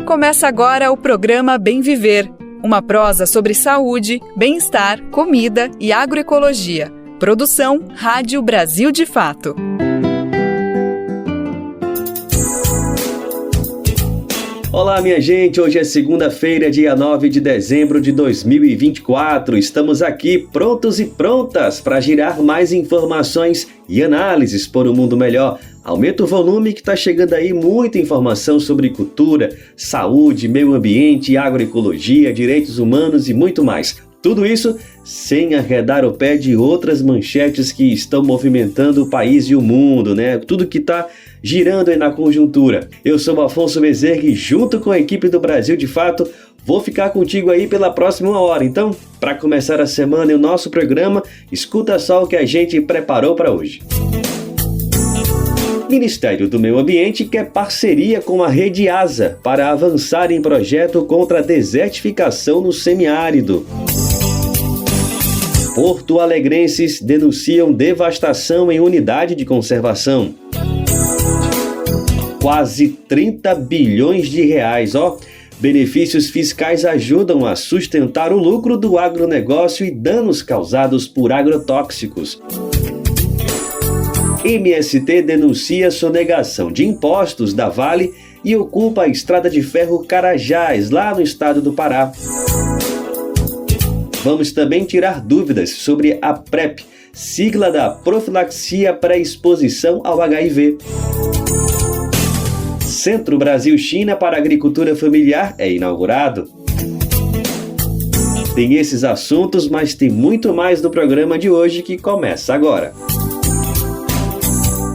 Começa agora o programa Bem Viver, uma prosa sobre saúde, bem-estar, comida e agroecologia. Produção Rádio Brasil de Fato. Olá, minha gente, hoje é segunda-feira, dia 9 de dezembro de 2024. Estamos aqui prontos e prontas para girar mais informações e análises por um mundo melhor. Aumenta o volume que está chegando aí muita informação sobre cultura, saúde, meio ambiente, agroecologia, direitos humanos e muito mais. Tudo isso sem arredar o pé de outras manchetes que estão movimentando o país e o mundo, né? Tudo que está girando aí na conjuntura. Eu sou o Afonso Bezerra e junto com a equipe do Brasil de Fato, vou ficar contigo aí pela próxima hora. Então, para começar a semana e o nosso programa, escuta só o que a gente preparou para hoje. Ministério do Meio Ambiente quer parceria com a Rede ASA para avançar em projeto contra a desertificação no semiárido. Porto-alegrenses denunciam devastação em unidade de conservação. Quase 30 bilhões de reais, Benefícios fiscais ajudam a sustentar o lucro do agronegócio e danos causados por agrotóxicos. MST denuncia sonegação de impostos da Vale e ocupa a estrada de ferro Carajás, lá no estado do Pará. Vamos também tirar dúvidas sobre a PrEP, sigla da profilaxia pré-exposição ao HIV. Centro Brasil-China para Agricultura Familiar é inaugurado. Tem esses assuntos, mas tem muito mais no programa de hoje que começa agora.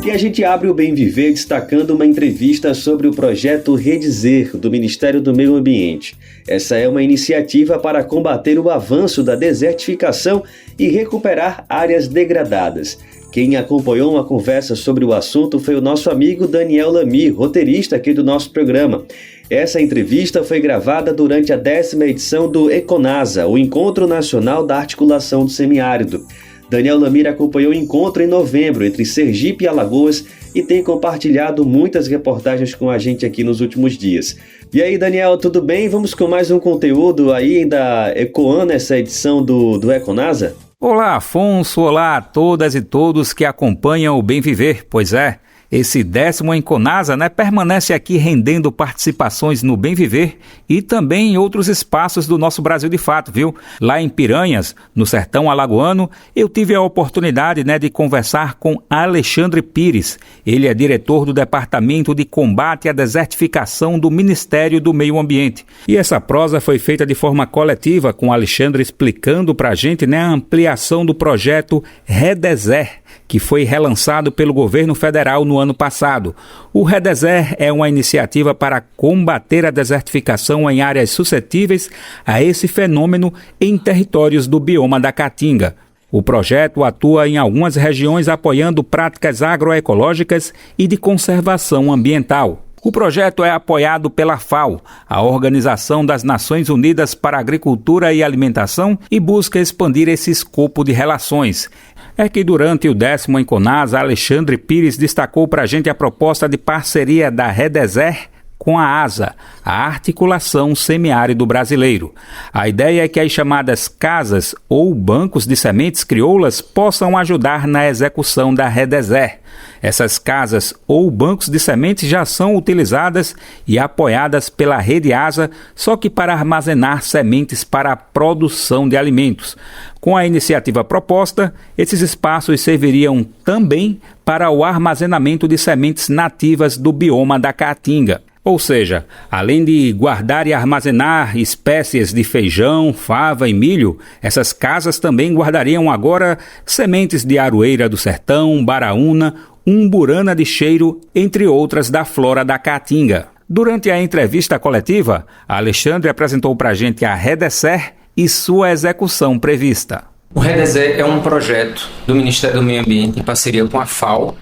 E a gente abre o Bem Viver destacando uma entrevista sobre o projeto Redizer, do Ministério do Meio Ambiente. Essa é uma iniciativa para combater o avanço da desertificação e recuperar áreas degradadas. Quem acompanhou uma conversa sobre o assunto foi o nosso amigo Daniel Lamy, roteirista aqui do nosso programa. Essa entrevista foi gravada durante a 10ª edição do ECONASA, o Encontro Nacional da Articulação do Semiárido. Daniel Lamy acompanhou o encontro em novembro entre Sergipe e Alagoas e tem compartilhado muitas reportagens com a gente aqui nos últimos dias. E aí, Daniel, tudo bem? Vamos com mais um conteúdo aí, ainda ecoando essa edição do ECONASA? Olá, Afonso, olá a todas e todos que acompanham o Bem Viver. Pois é, esse 10º ECONASA, permanece aqui rendendo participações no Bem Viver e também em outros espaços do nosso Brasil de Fato, viu? Lá em Piranhas, no sertão alagoano, eu tive a oportunidade de conversar com Alexandre Pires. Ele é diretor do Departamento de Combate à Desertificação do Ministério do Meio Ambiente. E essa prosa foi feita de forma coletiva, com Alexandre explicando para a gente a ampliação do projeto Redizer, que foi relançado pelo governo federal no ano passado. O Redizer é uma iniciativa para combater a desertificação em áreas suscetíveis a esse fenômeno em territórios do bioma da Caatinga. O projeto atua em algumas regiões apoiando práticas agroecológicas e de conservação ambiental. O projeto é apoiado pela FAO, a Organização das Nações Unidas para a Agricultura e Alimentação, e busca expandir esse escopo de relações. É que durante o 10º ECONASA, Alexandre Pires destacou para a gente a proposta de parceria da Redizer com a ASA, a Articulação Semiárido Brasileiro. A ideia é que as chamadas casas ou bancos de sementes crioulas possam ajudar na execução da Redizer. Essas casas ou bancos de sementes já são utilizadas e apoiadas pela Rede ASA, só que para armazenar sementes para a produção de alimentos. Com a iniciativa proposta, esses espaços serviriam também para o armazenamento de sementes nativas do bioma da Caatinga. Ou seja, além de guardar e armazenar espécies de feijão, fava e milho, essas casas também guardariam agora sementes de aroeira do sertão, baraúna, umburana de cheiro, entre outras da flora da Caatinga. Durante a entrevista coletiva, Alexandre apresentou para a gente a Redizer e sua execução prevista. O Redizer é um projeto do Ministério do Meio Ambiente em parceria com a FAO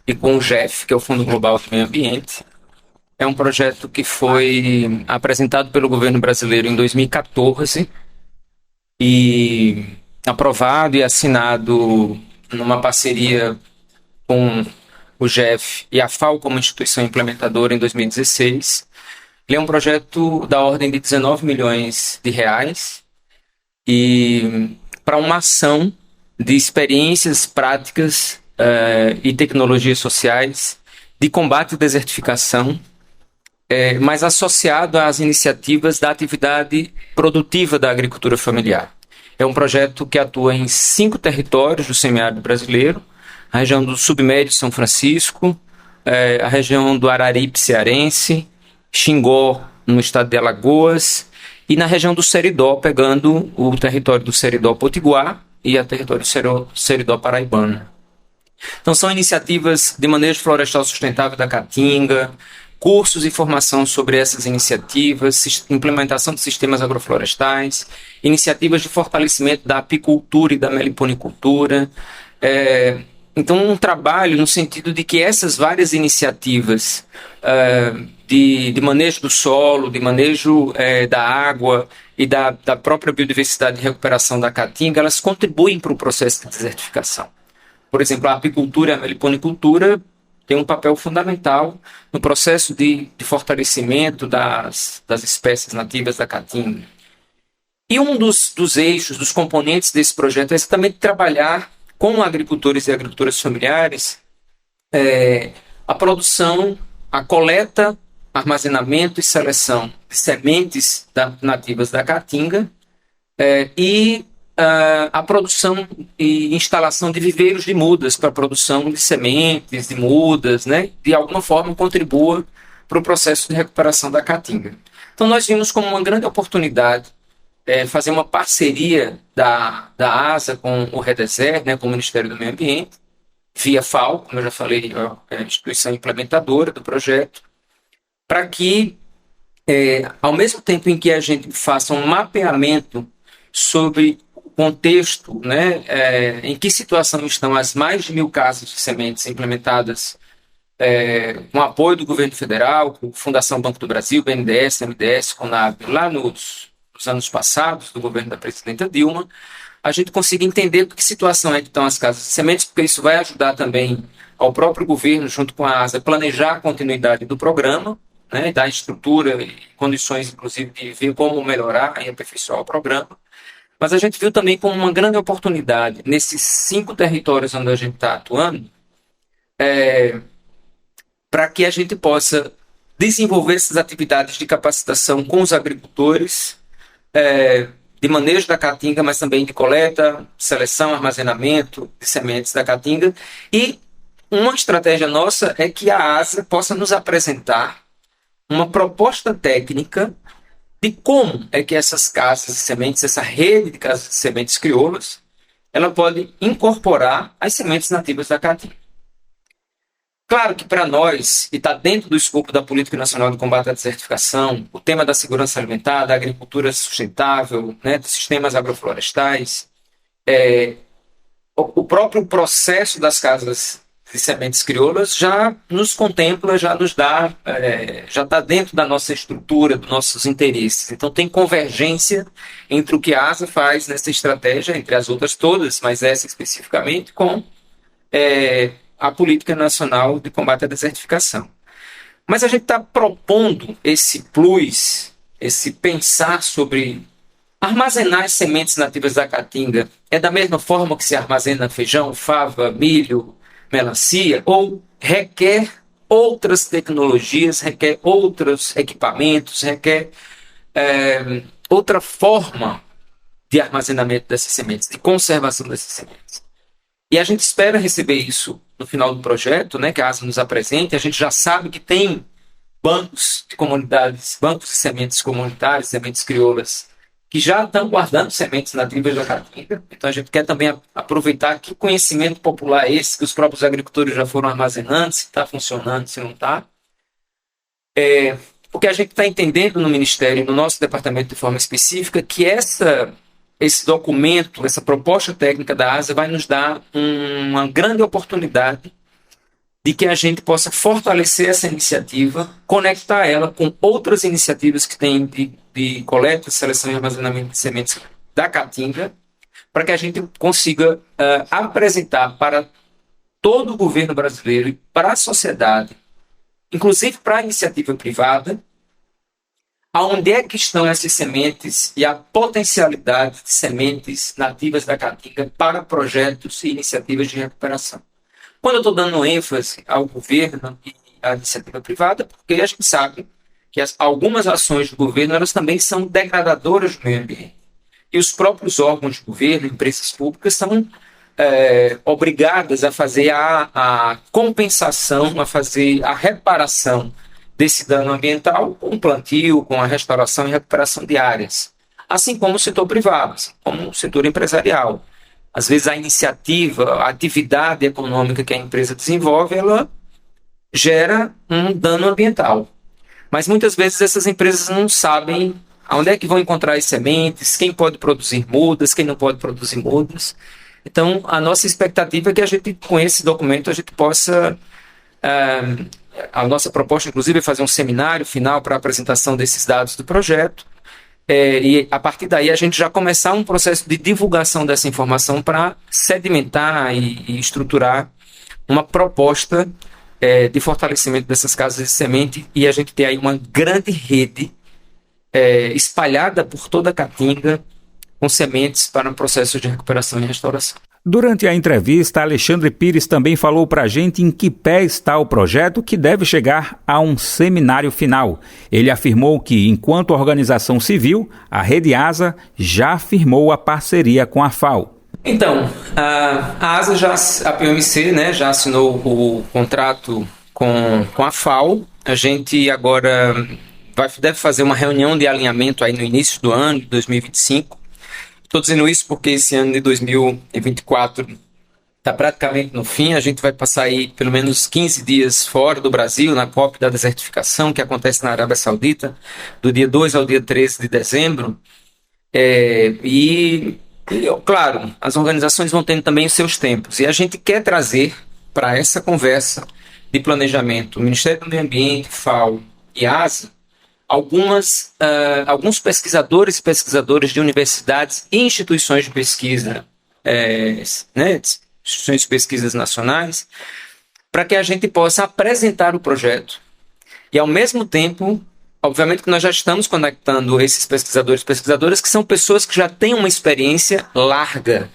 e com o GEF, que é o Fundo Global do Meio Ambiente. É um projeto que foi apresentado pelo governo brasileiro em 2014 e aprovado e assinado numa parceria com o GEF e a FAO como instituição implementadora em 2016. Ele é um projeto da ordem de 19 milhões de reais e para uma ação de experiências práticas e tecnologias sociais de combate à desertificação, mas associado às iniciativas da atividade produtiva da agricultura familiar. É um projeto que atua em 5 territórios do semiárido brasileiro: a região do Submédio São Francisco, a região do Araripe cearense, Xingó, no estado de Alagoas, e na região do Seridó, pegando o território do Seridó Potiguar e o território do Seridó paraibano. Então são iniciativas de manejo florestal sustentável da Caatinga, cursos e formação sobre essas iniciativas, implementação de sistemas agroflorestais, iniciativas de fortalecimento da apicultura e da meliponicultura. Então, um trabalho no sentido de que essas várias iniciativas de manejo do solo, de manejo da água e da própria biodiversidade de recuperação da Caatinga, elas contribuem para o processo de desertificação. Por exemplo, a apicultura e a meliponicultura tem um papel fundamental no processo de fortalecimento das espécies nativas da Caatinga. E um dos eixos, dos componentes desse projeto é exatamente trabalhar com agricultores e agricultoras familiares a produção, a coleta, armazenamento e seleção de sementes nativas da Caatinga e a produção e instalação de viveiros de mudas para a produção de sementes, de mudas, né? De alguma forma contribua para o processo de recuperação da Caatinga. Então nós vimos como uma grande oportunidade fazer uma parceria da ASA com o REDESER, né, com o Ministério do Meio Ambiente, via FAO, como eu já falei, é a instituição implementadora do projeto, para que, ao mesmo tempo em que a gente faça um mapeamento sobre o contexto, né, em que situação estão as mais de 1.000 casas de sementes implementadas com apoio do governo federal, com Fundação Banco do Brasil, BNDES, MDS, CONAB, lá nos anos passados, do governo da presidenta Dilma, a gente consiga entender que situação é que estão as casas de sementes, porque isso vai ajudar também ao próprio governo, junto com a ASA, planejar a continuidade do programa, né, dar estrutura e condições, inclusive, de ver como melhorar e aperfeiçoar o programa. Mas a gente viu também como uma grande oportunidade, nesses 5 territórios onde a gente está atuando, para que a gente possa desenvolver essas atividades de capacitação com os agricultores, de manejo da Caatinga, mas também de coleta, seleção, armazenamento de sementes da Caatinga. E uma estratégia nossa é que a ASA possa nos apresentar uma proposta técnica de como é que essas casas de sementes, essa rede de casas de sementes crioulas, ela pode incorporar as sementes nativas da Caatinga. Claro que para nós, e está dentro do escopo da Política Nacional de Combate à Desertificação, o tema da segurança alimentar, da agricultura sustentável, né, dos sistemas agroflorestais, o próprio processo das casas de sementes crioulas já nos contempla, já nos dá, já está dentro da nossa estrutura, dos nossos interesses. Então tem convergência entre o que a ASA faz nessa estratégia, entre as outras todas, mas essa especificamente, com a Política Nacional de Combate à Desertificação. Mas a gente está propondo esse plus, esse pensar sobre armazenar as sementes nativas da Caatinga da mesma forma que se armazena feijão, fava, milho, melancia, ou requer outras tecnologias, requer outros equipamentos, requer outra forma de armazenamento dessas sementes, de conservação dessas sementes. E a gente espera receber isso no final do projeto, né, que a ASA nos apresente. A gente já sabe que tem bancos de comunidades, bancos de sementes comunitárias, sementes crioulas, que já estão guardando sementes nativas da Caatinga. Então a gente quer também aproveitar que conhecimento popular é esse, que os próprios agricultores já foram armazenando, se está funcionando, se não está. Porque a gente está entendendo no Ministério, no nosso departamento de forma específica, que esse documento, essa proposta técnica da ASA vai nos dar uma grande oportunidade de que a gente possa fortalecer essa iniciativa, conectar ela com outras iniciativas que tem de coleta, seleção e armazenamento de sementes da Caatinga, para que a gente consiga apresentar para todo o governo brasileiro e para a sociedade, inclusive para a iniciativa privada, aonde é que estão essas sementes e a potencialidade de sementes nativas da Caatinga para projetos e iniciativas de recuperação. Quando eu estou dando ênfase ao governo e à iniciativa privada, porque a gente sabe que algumas ações do governo elas também são degradadoras do meio ambiente. E os próprios órgãos de governo, empresas públicas, são obrigadas a fazer a compensação, a fazer a reparação desse dano ambiental com o plantio, com a restauração e recuperação de áreas. Assim como o setor privado, assim como o setor empresarial. Às vezes a iniciativa, a atividade econômica que a empresa desenvolve, ela gera um dano ambiental. Mas muitas vezes essas empresas não sabem onde é que vão encontrar as sementes, quem pode produzir mudas, quem não pode produzir mudas. Então, a nossa expectativa é que a gente, com esse documento, a gente possa... a nossa proposta, inclusive, é fazer um seminário final para a apresentação desses dados do projeto. E, a partir daí, a gente já começar um processo de divulgação dessa informação para sedimentar e estruturar uma proposta de fortalecimento dessas casas de semente e a gente ter aí uma grande rede espalhada por toda a Caatinga com sementes para um processo de recuperação e restauração. Durante a entrevista, Alexandre Pires também falou para a gente em que pé está o projeto que deve chegar a um seminário final. Ele afirmou que, enquanto organização civil, a Rede ASA já firmou a parceria com a FAO. Então, a ASA, a PMC, né, já assinou o contrato com a FAO. A gente agora deve fazer uma reunião de alinhamento aí no início do ano de 2025. Estou dizendo isso porque esse ano de 2024 está praticamente no fim. A gente vai passar aí pelo menos 15 dias fora do Brasil, na COP da desertificação, que acontece na Arábia Saudita, do dia 2 ao dia 13 de dezembro. Claro, as organizações vão tendo também os seus tempos. E a gente quer trazer para essa conversa de planejamento o Ministério do Meio Ambiente, FAO e ASA, alguns pesquisadores e pesquisadoras de universidades e instituições de pesquisa, instituições de pesquisas nacionais, para que a gente possa apresentar o projeto. E, ao mesmo tempo, obviamente que nós já estamos conectando esses pesquisadores e pesquisadoras que são pessoas que já têm uma experiência larga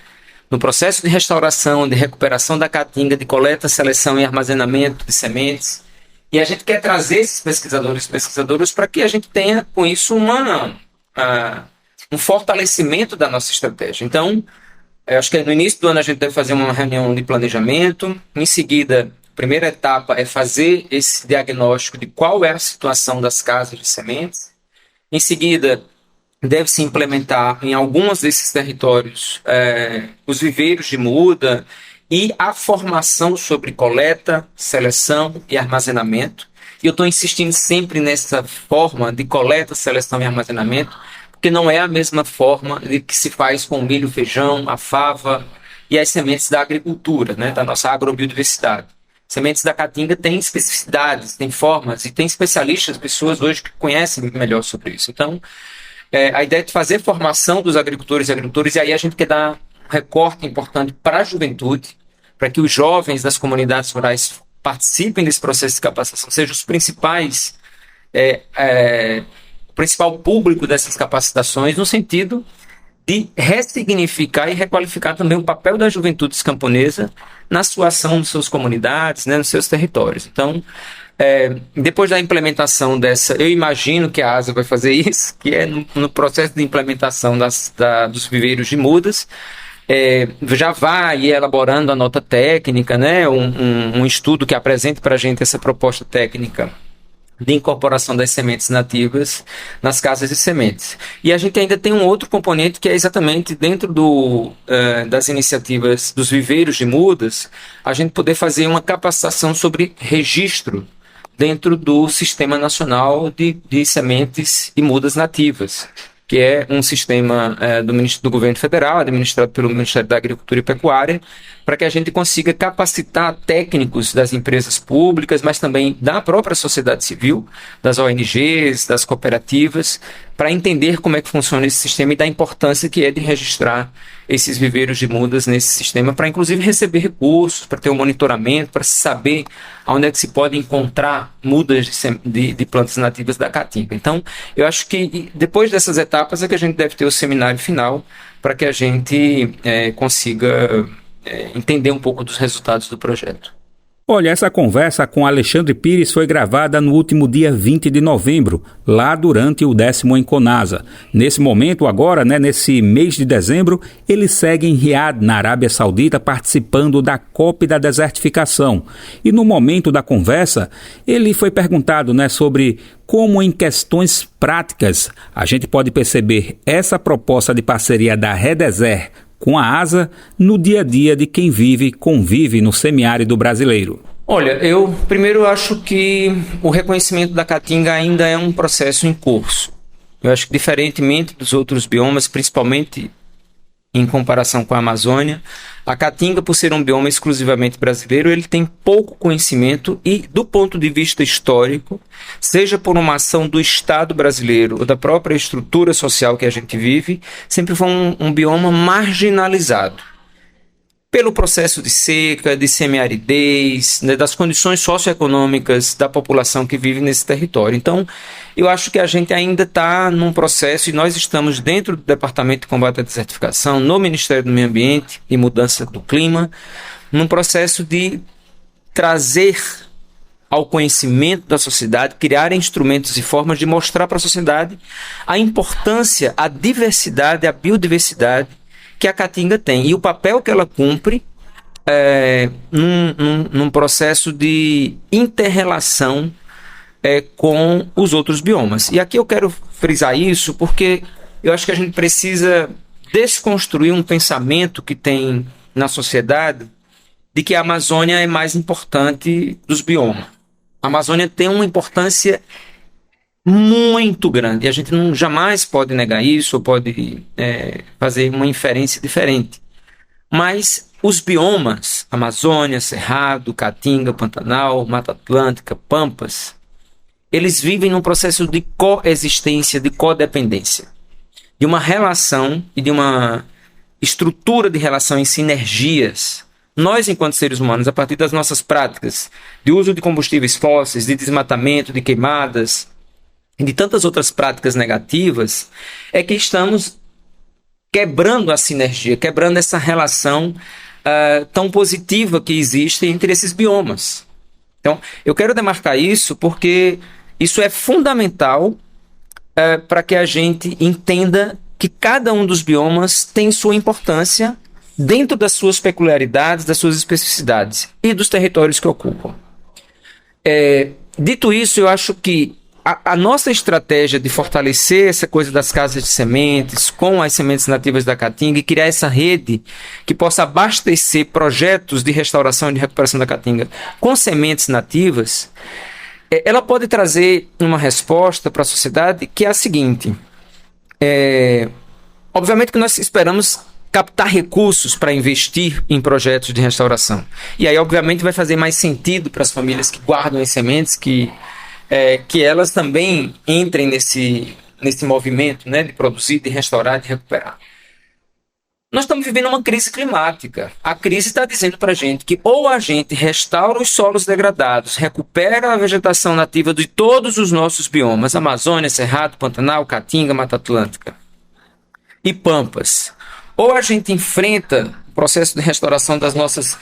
no processo de restauração, de recuperação da Caatinga, de coleta, seleção e armazenamento de sementes. E a gente quer trazer esses pesquisadores e pesquisadoras para que a gente tenha, com isso, um fortalecimento da nossa estratégia. Então, eu acho que no início do ano a gente deve fazer uma reunião de planejamento. Em seguida, a primeira etapa é fazer esse diagnóstico de qual é a situação das casas de sementes. Em seguida, deve-se implementar em alguns desses territórios os viveiros de muda, e a formação sobre coleta, seleção e armazenamento. E eu estou insistindo sempre nessa forma de coleta, seleção e armazenamento, porque não é a mesma forma de que se faz com o milho, feijão, a fava e as sementes da agricultura, né, da nossa agrobiodiversidade. Sementes da Caatinga têm especificidades, têm formas e tem especialistas, pessoas hoje que conhecem melhor sobre isso. Então, a ideia é de fazer formação dos agricultores e agricultores, e aí a gente quer dar recorte importante para a juventude, para que os jovens das comunidades rurais participem desse processo de capacitação, sejam os principais, o principal público dessas capacitações, no sentido de ressignificar e requalificar também o papel da juventude camponesa na sua ação nas suas comunidades, né, nos seus territórios. Então, depois da implementação dessa, eu imagino que a ASA vai fazer isso, que é no processo de implementação dos viveiros de mudas, já vai elaborando a nota técnica, né, um estudo que apresente para a gente essa proposta técnica de incorporação das sementes nativas nas casas de sementes. E a gente ainda tem um outro componente que é exatamente dentro das iniciativas dos viveiros de mudas, a gente poder fazer uma capacitação sobre registro dentro do Sistema Nacional de Sementes e Mudas Nativas, que é um sistema do Governo Federal, administrado pelo Ministério da Agricultura e Pecuária, para que a gente consiga capacitar técnicos das empresas públicas, mas também da própria sociedade civil, das ONGs, das cooperativas, para entender como é que funciona esse sistema e da importância que é de registrar esses viveiros de mudas nesse sistema, para inclusive receber recursos, para ter um monitoramento, para saber onde é que se pode encontrar mudas de plantas nativas da caatinga. Então, eu acho que depois dessas etapas é que a gente deve ter o seminário final, para que a gente consiga entender um pouco dos resultados do projeto. Olha, essa conversa com Alexandre Pires foi gravada no último dia 20 de novembro, lá durante o 10º Enconasa. Nesse momento agora, nesse mês de dezembro, ele segue em Riad, na Arábia Saudita, participando da COP da desertificação. E no momento da conversa, ele foi perguntado sobre como em questões práticas a gente pode perceber essa proposta de parceria da Redeser com a ASA no dia a dia de quem convive no semiárido brasileiro. Olha, eu primeiro acho que o reconhecimento da caatinga ainda é um processo em curso. Eu acho que diferentemente dos outros biomas, principalmente em comparação com a Amazônia, a caatinga, por ser um bioma exclusivamente brasileiro, ele tem pouco conhecimento e, do ponto de vista histórico, seja por uma ação do Estado brasileiro ou da própria estrutura social que a gente vive, sempre foi um bioma marginalizado. Pelo processo de seca, de semiaridez, das condições socioeconômicas da população que vive nesse território. Então, eu acho que a gente ainda está num processo, e nós estamos dentro do Departamento de Combate à Desertificação, no Ministério do Meio Ambiente e Mudança do Clima, num processo de trazer ao conhecimento da sociedade, criar instrumentos e formas de mostrar para a sociedade a importância, a diversidade, a biodiversidade que a caatinga tem e o papel que ela cumpre num processo de inter-relação com os outros biomas. E aqui eu quero frisar isso porque eu acho que a gente precisa desconstruir um pensamento que tem na sociedade de que a Amazônia é mais importante dos biomas. A Amazônia tem uma importância muito grande, e a gente jamais pode negar isso ou pode fazer uma inferência diferente. Mas os biomas, Amazônia, Cerrado, Caatinga, Pantanal, Mata Atlântica, Pampas, eles vivem num processo de coexistência, de codependência, de uma relação e de uma estrutura de relação em sinergias. Nós, enquanto seres humanos, a partir das nossas práticas de uso de combustíveis fósseis, de desmatamento, de queimadas, e de tantas outras práticas negativas, é que estamos quebrando a sinergia, quebrando essa relação tão positiva que existe entre esses biomas. Então, eu quero demarcar isso porque isso é fundamental para que a gente entenda que cada um dos biomas tem sua importância dentro das suas peculiaridades, das suas especificidades e dos territórios que ocupam. Dito isso, eu acho que a nossa estratégia de fortalecer essa coisa das casas de sementes com as sementes nativas da caatinga e criar essa rede que possa abastecer projetos de restauração e de recuperação da caatinga com sementes nativas, ela pode trazer uma resposta para a sociedade que é a seguinte. Obviamente que nós esperamos captar recursos para investir em projetos de restauração. E aí, obviamente, vai fazer mais sentido para as famílias que guardam as sementes que elas também entrem nesse movimento, de produzir, de restaurar, de recuperar. Nós estamos vivendo uma crise climática. A crise está dizendo para a gente que ou a gente restaura os solos degradados, recupera a vegetação nativa de todos os nossos biomas, Amazônia, Cerrado, Pantanal, Caatinga, Mata Atlântica e Pampas, ou a gente enfrenta o processo de restauração das nossas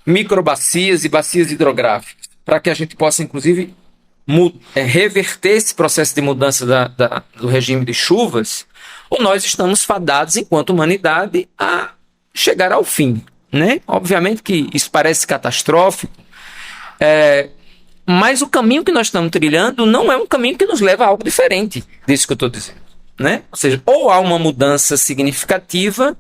microbacias e bacias hidrográficas, para que a gente possa, inclusive, reverter esse processo de mudança do regime de chuvas, ou nós estamos fadados, enquanto humanidade, a chegar ao fim. Obviamente que isso parece catastrófico, mas o caminho que nós estamos trilhando não é um caminho que nos leva a algo diferente disso que eu estou dizendo. Ou seja, ou há uma mudança significativa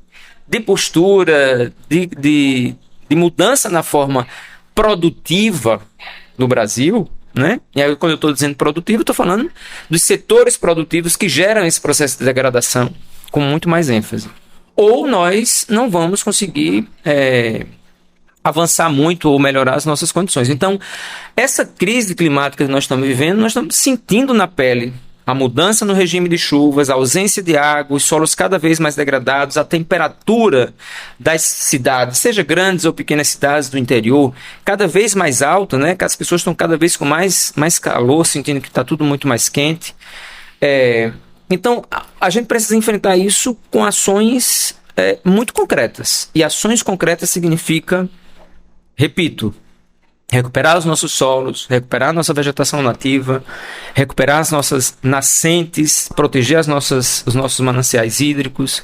de postura, de mudança na forma produtiva do Brasil, E aí, quando eu estou dizendo produtivo, eu estou falando dos setores produtivos que geram esse processo de degradação com muito mais ênfase. Ou nós não vamos conseguir avançar muito ou melhorar as nossas condições. Então, essa crise climática que nós estamos vivendo, nós estamos sentindo na pele a mudança no regime de chuvas, a ausência de água, os solos cada vez mais degradados, a temperatura das cidades, seja grandes ou pequenas cidades do interior, cada vez mais alta, né? Que as pessoas estão cada vez com mais calor, sentindo que está tudo muito mais quente. Então, a gente precisa enfrentar isso com ações muito concretas. E ações concretas significa, repito, recuperar os nossos solos, recuperar a nossa vegetação nativa, recuperar as nossas nascentes, proteger os nossos mananciais hídricos,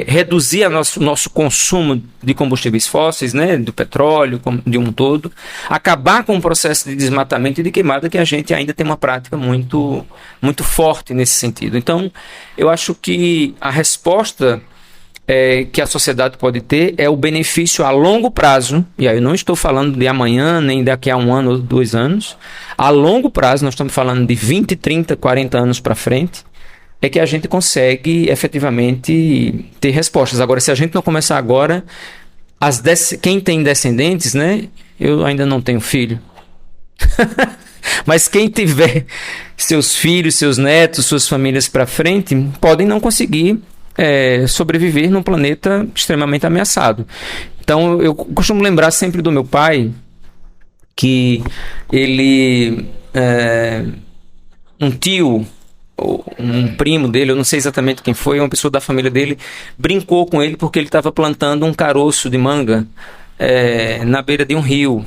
reduzir o nosso consumo de combustíveis fósseis, né, do petróleo de um todo, acabar com o processo de desmatamento e de queimada, que a gente ainda tem uma prática muito, muito forte nesse sentido. Então, eu acho que a resposta que a sociedade pode ter é o benefício a longo prazo, e aí eu não estou falando de amanhã, nem daqui a 1 ano ou 2 anos, a longo prazo, nós estamos falando de 20, 30, 40 anos para frente, é que a gente consegue efetivamente ter respostas. Agora, se a gente não começar agora, quem tem descendentes, né? Eu ainda não tenho filho, mas quem tiver seus filhos, seus netos, suas famílias para frente, podem não conseguir sobreviver num planeta extremamente ameaçado. Então, eu costumo lembrar sempre do meu pai, que ele, um tio, um primo dele, eu não sei exatamente quem foi, uma pessoa da família dele, brincou com ele porque ele estava plantando um caroço de manga na beira de um rio,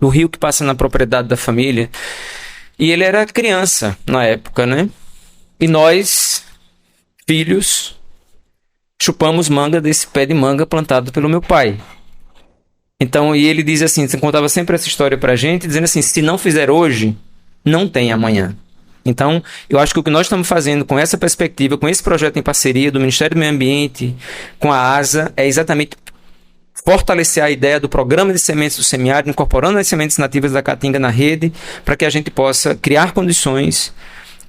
o rio que passa na propriedade da família, e ele era criança na época, né? E nós, filhos, chupamos manga desse pé de manga plantado pelo meu pai. Então, e ele diz assim, você contava sempre essa história pra gente, dizendo assim, se não fizer hoje, não tem amanhã. Então, eu acho que o que nós estamos fazendo com essa perspectiva, com esse projeto em parceria do Ministério do Meio Ambiente, com a ASA, é exatamente fortalecer a ideia do programa de sementes do semiárido, incorporando as sementes nativas da Caatinga na rede, para que a gente possa criar condições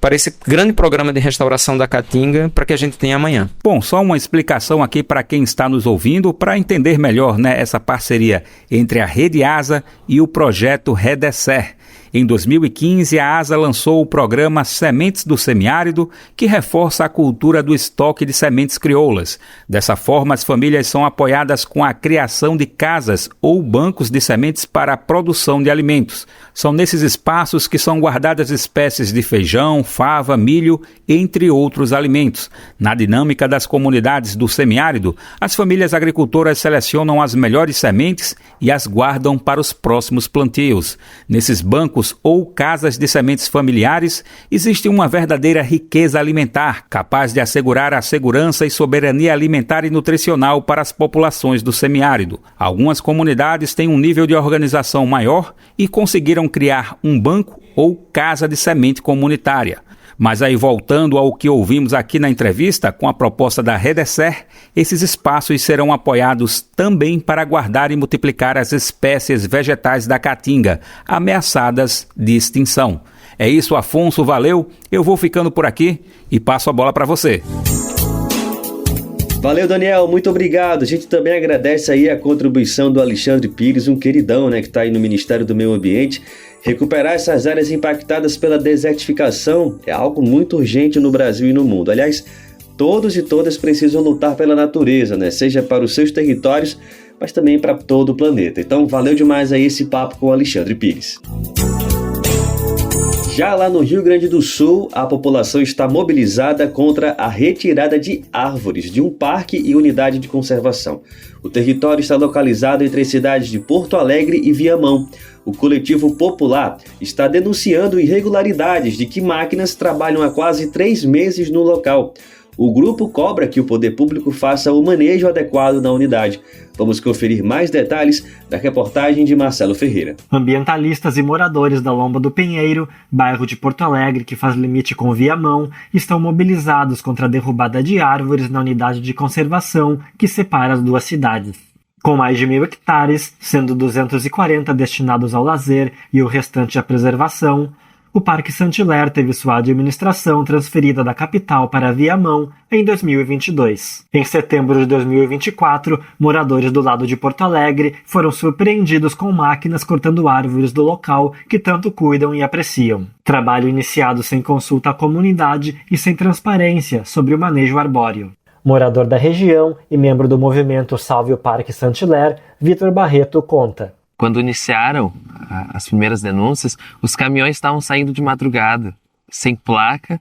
para esse grande programa de restauração da Caatinga, para que a gente tenha amanhã. Bom, só uma explicação aqui para quem está nos ouvindo, para entender melhor, né, essa parceria entre a Rede ASA e o projeto Redecer. Em 2015, a ASA lançou o programa Sementes do Semiárido, que reforça a cultura do estoque de sementes crioulas. Dessa forma, as famílias são apoiadas com a criação de casas ou bancos de sementes para a produção de alimentos. São nesses espaços que são guardadas espécies de feijão, fava, milho, entre outros alimentos. Na dinâmica das comunidades do semiárido, as famílias agricultoras selecionam as melhores sementes e as guardam para os próximos plantios. Nesses bancos ou casas de sementes familiares, existe uma verdadeira riqueza alimentar, capaz de assegurar a segurança e soberania alimentar e nutricional para as populações do semiárido. Algumas comunidades têm um nível de organização maior e conseguiram criar um banco ou casa de semente comunitária. Mas aí, voltando ao que ouvimos aqui na entrevista, com a proposta da Redecer, esses espaços serão apoiados também para guardar e multiplicar as espécies vegetais da Caatinga, ameaçadas de extinção. É isso, Afonso, valeu. Eu vou ficando por aqui e passo a bola para você. Valeu, Daniel, muito obrigado. A gente também agradece aí a contribuição do Alexandre Pires, um queridão, né, que está aí no Ministério do Meio Ambiente. Recuperar essas áreas impactadas pela desertificação é algo muito urgente no Brasil e no mundo. Aliás, todos e todas precisam lutar pela natureza, né? Seja para os seus territórios, mas também para todo o planeta. Então, valeu demais aí esse papo com o Alexandre Pires. Já lá no Rio Grande do Sul, a população está mobilizada contra a retirada de árvores de um parque e unidade de conservação. O território está localizado entre as cidades de Porto Alegre e Viamão. O coletivo popular está denunciando irregularidades de que máquinas trabalham há quase 3 meses no local. O grupo cobra que o poder público faça o manejo adequado da unidade. Vamos conferir mais detalhes da reportagem de Marcelo Ferreira. Ambientalistas e moradores da Lomba do Pinheiro, bairro de Porto Alegre, que faz limite com Viamão, estão mobilizados contra a derrubada de árvores na unidade de conservação que separa as duas cidades. Com mais de 1.000 hectares, sendo 240 destinados ao lazer e o restante à preservação, o Parque Saint-Hilaire teve sua administração transferida da capital para Viamão em 2022. Em setembro de 2024, moradores do lado de Porto Alegre foram surpreendidos com máquinas cortando árvores do local que tanto cuidam e apreciam. Trabalho iniciado sem consulta à comunidade e sem transparência sobre o manejo arbóreo. Morador da região e membro do movimento Salve o Parque Saint-Hilaire, Vitor Barreto conta. Quando iniciaram as primeiras denúncias, os caminhões estavam saindo de madrugada, sem placa,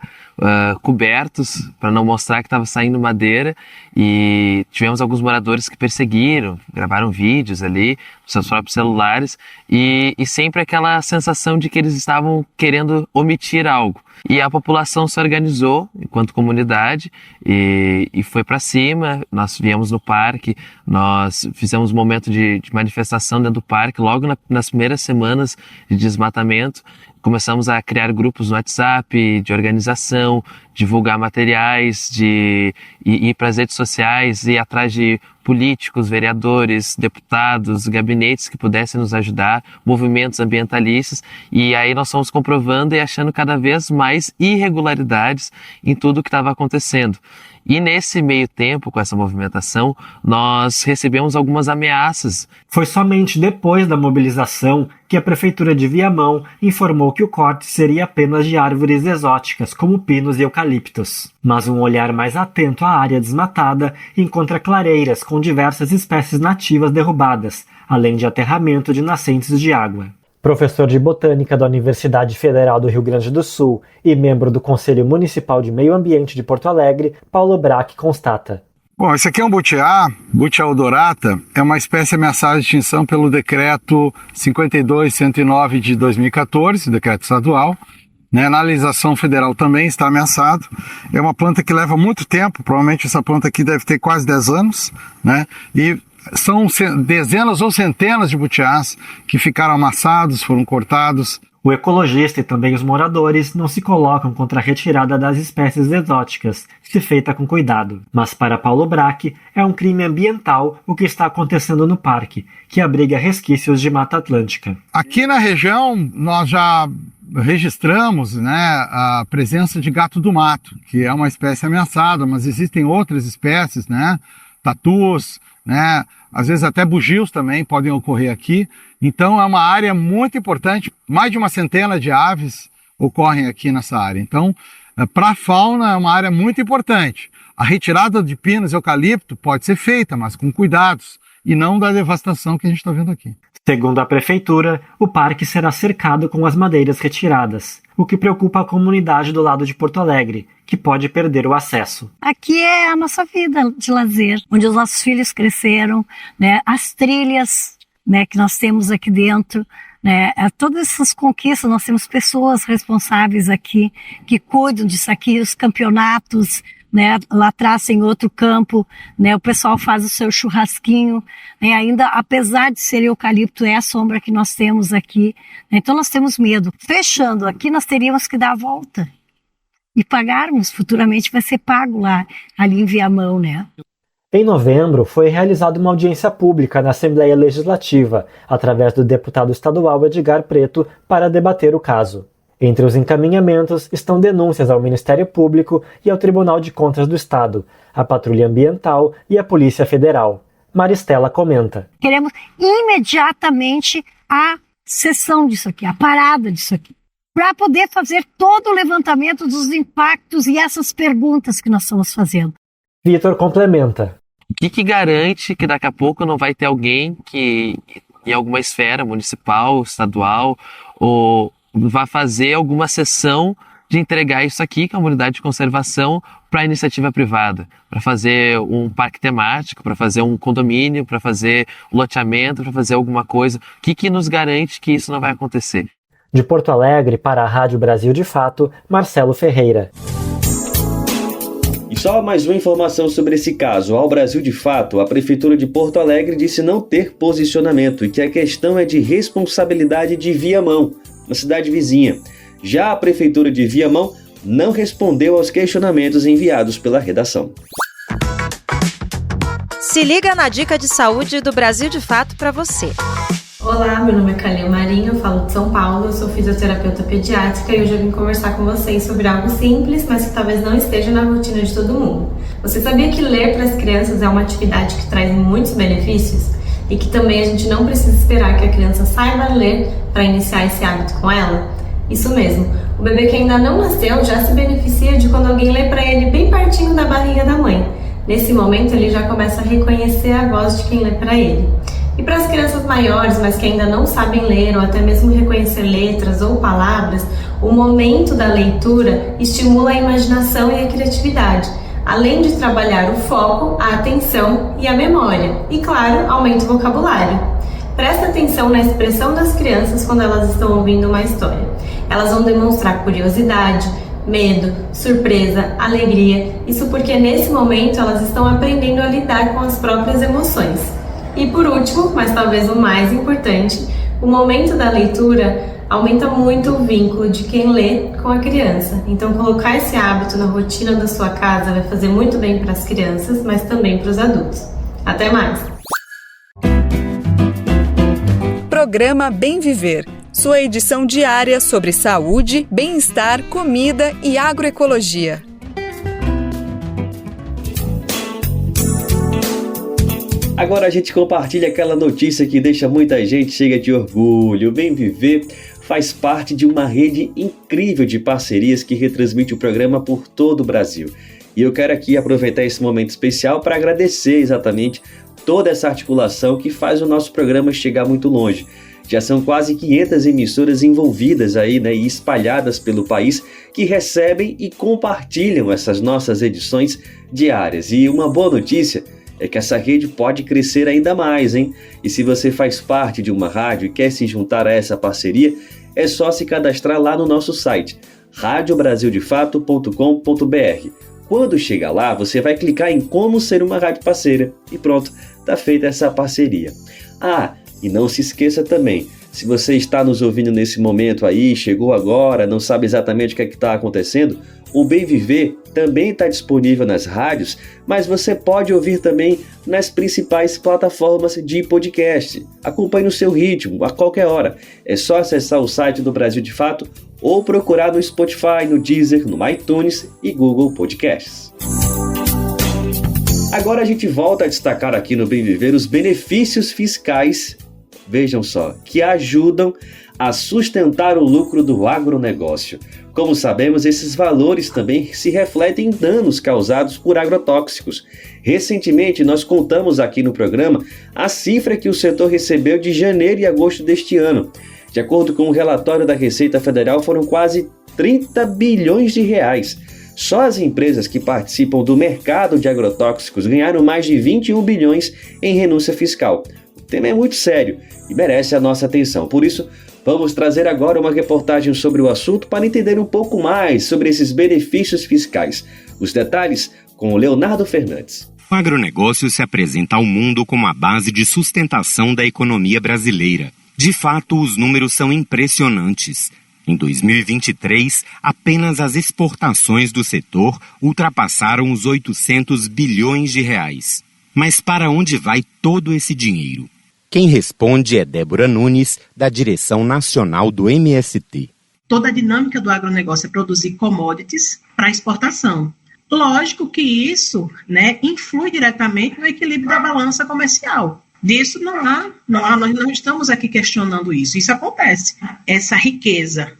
cobertos, para não mostrar que estava saindo madeira, e tivemos alguns moradores que perseguiram, gravaram vídeos ali, nos seus próprios celulares, e sempre aquela sensação de que eles estavam querendo omitir algo. E a população se organizou enquanto comunidade e foi para cima. Nós viemos no parque, nós fizemos um momento de manifestação dentro do parque, logo nas primeiras semanas de desmatamento. Começamos a criar grupos no WhatsApp de organização, divulgar materiais, de ir para as redes sociais, ir atrás de políticos, vereadores, deputados, gabinetes que pudessem nos ajudar, movimentos ambientalistas, e aí nós fomos comprovando e achando cada vez mais irregularidades em tudo o que estava acontecendo. E nesse meio tempo, com essa movimentação, nós recebemos algumas ameaças. Foi somente depois da mobilização que a Prefeitura de Viamão informou que o corte seria apenas de árvores exóticas, como pinos e eucaliptos. Mas um olhar mais atento à área desmatada encontra clareiras com diversas espécies nativas derrubadas, além de aterramento de nascentes de água. Professor de Botânica da Universidade Federal do Rio Grande do Sul e membro do Conselho Municipal de Meio Ambiente de Porto Alegre, Paulo Braque constata. Bom, esse aqui é um butiá, Butiá odorata, é uma espécie ameaçada de extinção pelo decreto 52.109 de 2014, decreto estadual. Na legislação federal também está ameaçado. É uma planta que leva muito tempo, provavelmente essa planta aqui deve ter quase 10 anos, e são dezenas ou centenas de butiás que ficaram amassados, foram cortados. O ecologista e também os moradores não se colocam contra a retirada das espécies exóticas, se feita com cuidado. Mas para Paulo Braque, é um crime ambiental o que está acontecendo no parque, que abriga resquícios de Mata Atlântica. Aqui na região, nós já registramos a presença de gato do mato, que é uma espécie ameaçada, mas existem outras espécies, tatus, às vezes até bugios também podem ocorrer aqui. Então é uma área muito importante, mais de uma centena de aves ocorrem aqui nessa área. Então, para a fauna é uma área muito importante. A retirada de pinos e eucalipto pode ser feita, mas com cuidados, e não da devastação que a gente está vendo aqui. Segundo a Prefeitura, o parque será cercado com as madeiras retiradas, o que preocupa a comunidade do lado de Porto Alegre, que pode perder o acesso. Aqui é a nossa vida de lazer, onde os nossos filhos cresceram, as trilhas que nós temos aqui dentro, todas essas conquistas, nós temos pessoas responsáveis aqui, que cuidam disso aqui, os campeonatos, lá atrás em outro campo, o pessoal faz o seu churrasquinho, ainda apesar de ser eucalipto, é a sombra que nós temos aqui, então nós temos medo. Fechando aqui, nós teríamos que dar a volta e pagarmos, futuramente vai ser pago lá, ali em Viamão, Em novembro, foi realizada uma audiência pública na Assembleia Legislativa, através do deputado estadual Edgar Preto, para debater o caso. Entre os encaminhamentos estão denúncias ao Ministério Público e ao Tribunal de Contas do Estado, à Patrulha Ambiental e à Polícia Federal. Maristela comenta. Queremos imediatamente a cessão disso aqui, a parada disso aqui, para poder fazer todo o levantamento dos impactos e essas perguntas que nós estamos fazendo. Vitor complementa. O que garante que daqui a pouco não vai ter alguém que, em alguma esfera municipal, estadual, ou vai fazer alguma sessão de entregar isso aqui, que é uma unidade de conservação, para a iniciativa privada, para fazer um parque temático, para fazer um condomínio, para fazer um loteamento, para fazer alguma coisa. O que nos garante que isso não vai acontecer? De Porto Alegre para a Rádio Brasil de Fato, Marcelo Ferreira. E só mais uma informação sobre esse caso. Ao Brasil de Fato, a Prefeitura de Porto Alegre disse não ter posicionamento e que a questão é de responsabilidade de Viamão, na cidade vizinha. Já a Prefeitura de Viamão não respondeu aos questionamentos enviados pela redação. Se liga na dica de saúde do Brasil de Fato para você. Olá, meu nome é Kalil Marinho, eu falo de São Paulo, eu sou fisioterapeuta pediátrica e hoje eu vim conversar com vocês sobre algo simples, mas que talvez não esteja na rotina de todo mundo. Você sabia que ler para as crianças é uma atividade que traz muitos benefícios? E que também a gente não precisa esperar que a criança saiba ler para iniciar esse hábito com ela? Isso mesmo, o bebê que ainda não nasceu já se beneficia de quando alguém lê para ele bem pertinho da barriga da mãe. Nesse momento ele já começa a reconhecer a voz de quem lê para ele. E para as crianças maiores, mas que ainda não sabem ler ou até mesmo reconhecer letras ou palavras, o momento da leitura estimula a imaginação e a criatividade, além de trabalhar o foco, a atenção e a memória. E claro, aumenta o vocabulário. Presta atenção na expressão das crianças quando elas estão ouvindo uma história. Elas vão demonstrar curiosidade, medo, surpresa, alegria. Isso porque nesse momento elas estão aprendendo a lidar com as próprias emoções. E por último, mas talvez o mais importante, o momento da leitura aumenta muito o vínculo de quem lê com a criança. Então colocar esse hábito na rotina da sua casa vai fazer muito bem para as crianças, mas também para os adultos. Até mais! Programa Bem Viver, sua edição diária sobre saúde, bem-estar, comida e agroecologia. Agora a gente compartilha aquela notícia que deixa muita gente cheia de orgulho. Bem Viver faz parte de uma rede incrível de parcerias que retransmite o programa por todo o Brasil. E eu quero aqui aproveitar esse momento especial para agradecer exatamente toda essa articulação que faz o nosso programa chegar muito longe. Já são quase 500 emissoras envolvidas aí, e espalhadas pelo país que recebem e compartilham essas nossas edições diárias. E uma boa notícia é que essa rede pode crescer ainda mais, hein? E se você faz parte de uma rádio e quer se juntar a essa parceria, é só se cadastrar lá no nosso site, radiobrasildefato.com.br. Quando chegar lá, você vai clicar em como ser uma rádio parceira e pronto, tá feita essa parceria. Ah, e não se esqueça também, se você está nos ouvindo nesse momento aí, chegou agora, não sabe exatamente o que é que está acontecendo, o Bem Viver também está disponível nas rádios, mas você pode ouvir também nas principais plataformas de podcast. Acompanhe no seu ritmo, a qualquer hora. É só acessar o site do Brasil de Fato ou procurar no Spotify, no Deezer, no iTunes e Google Podcasts. Agora a gente volta a destacar aqui no Bem Viver os benefícios fiscais, vejam só, que ajudam a sustentar o lucro do agronegócio. Como sabemos, esses valores também se refletem em danos causados por agrotóxicos. Recentemente, nós contamos aqui no programa a cifra que o setor recebeu de janeiro e agosto deste ano. De acordo com o relatório da Receita Federal, foram quase 30 bilhões de reais. Só as empresas que participam do mercado de agrotóxicos ganharam mais de 21 bilhões em renúncia fiscal. O tema é muito sério e merece a nossa atenção. Por isso, vamos trazer agora uma reportagem sobre o assunto para entender um pouco mais sobre esses benefícios fiscais. Os detalhes com o Leonardo Fernandes. O agronegócio se apresenta ao mundo como a base de sustentação da economia brasileira. De fato, os números são impressionantes. Em 2023, apenas as exportações do setor ultrapassaram os 800 bilhões de reais. Mas para onde vai todo esse dinheiro? Quem responde é Débora Nunes, da Direção Nacional do MST. Toda a dinâmica do agronegócio é produzir commodities para exportação. Lógico que isso, influi diretamente no equilíbrio da balança comercial. Disso nós não estamos aqui questionando isso. Isso acontece. Essa riqueza,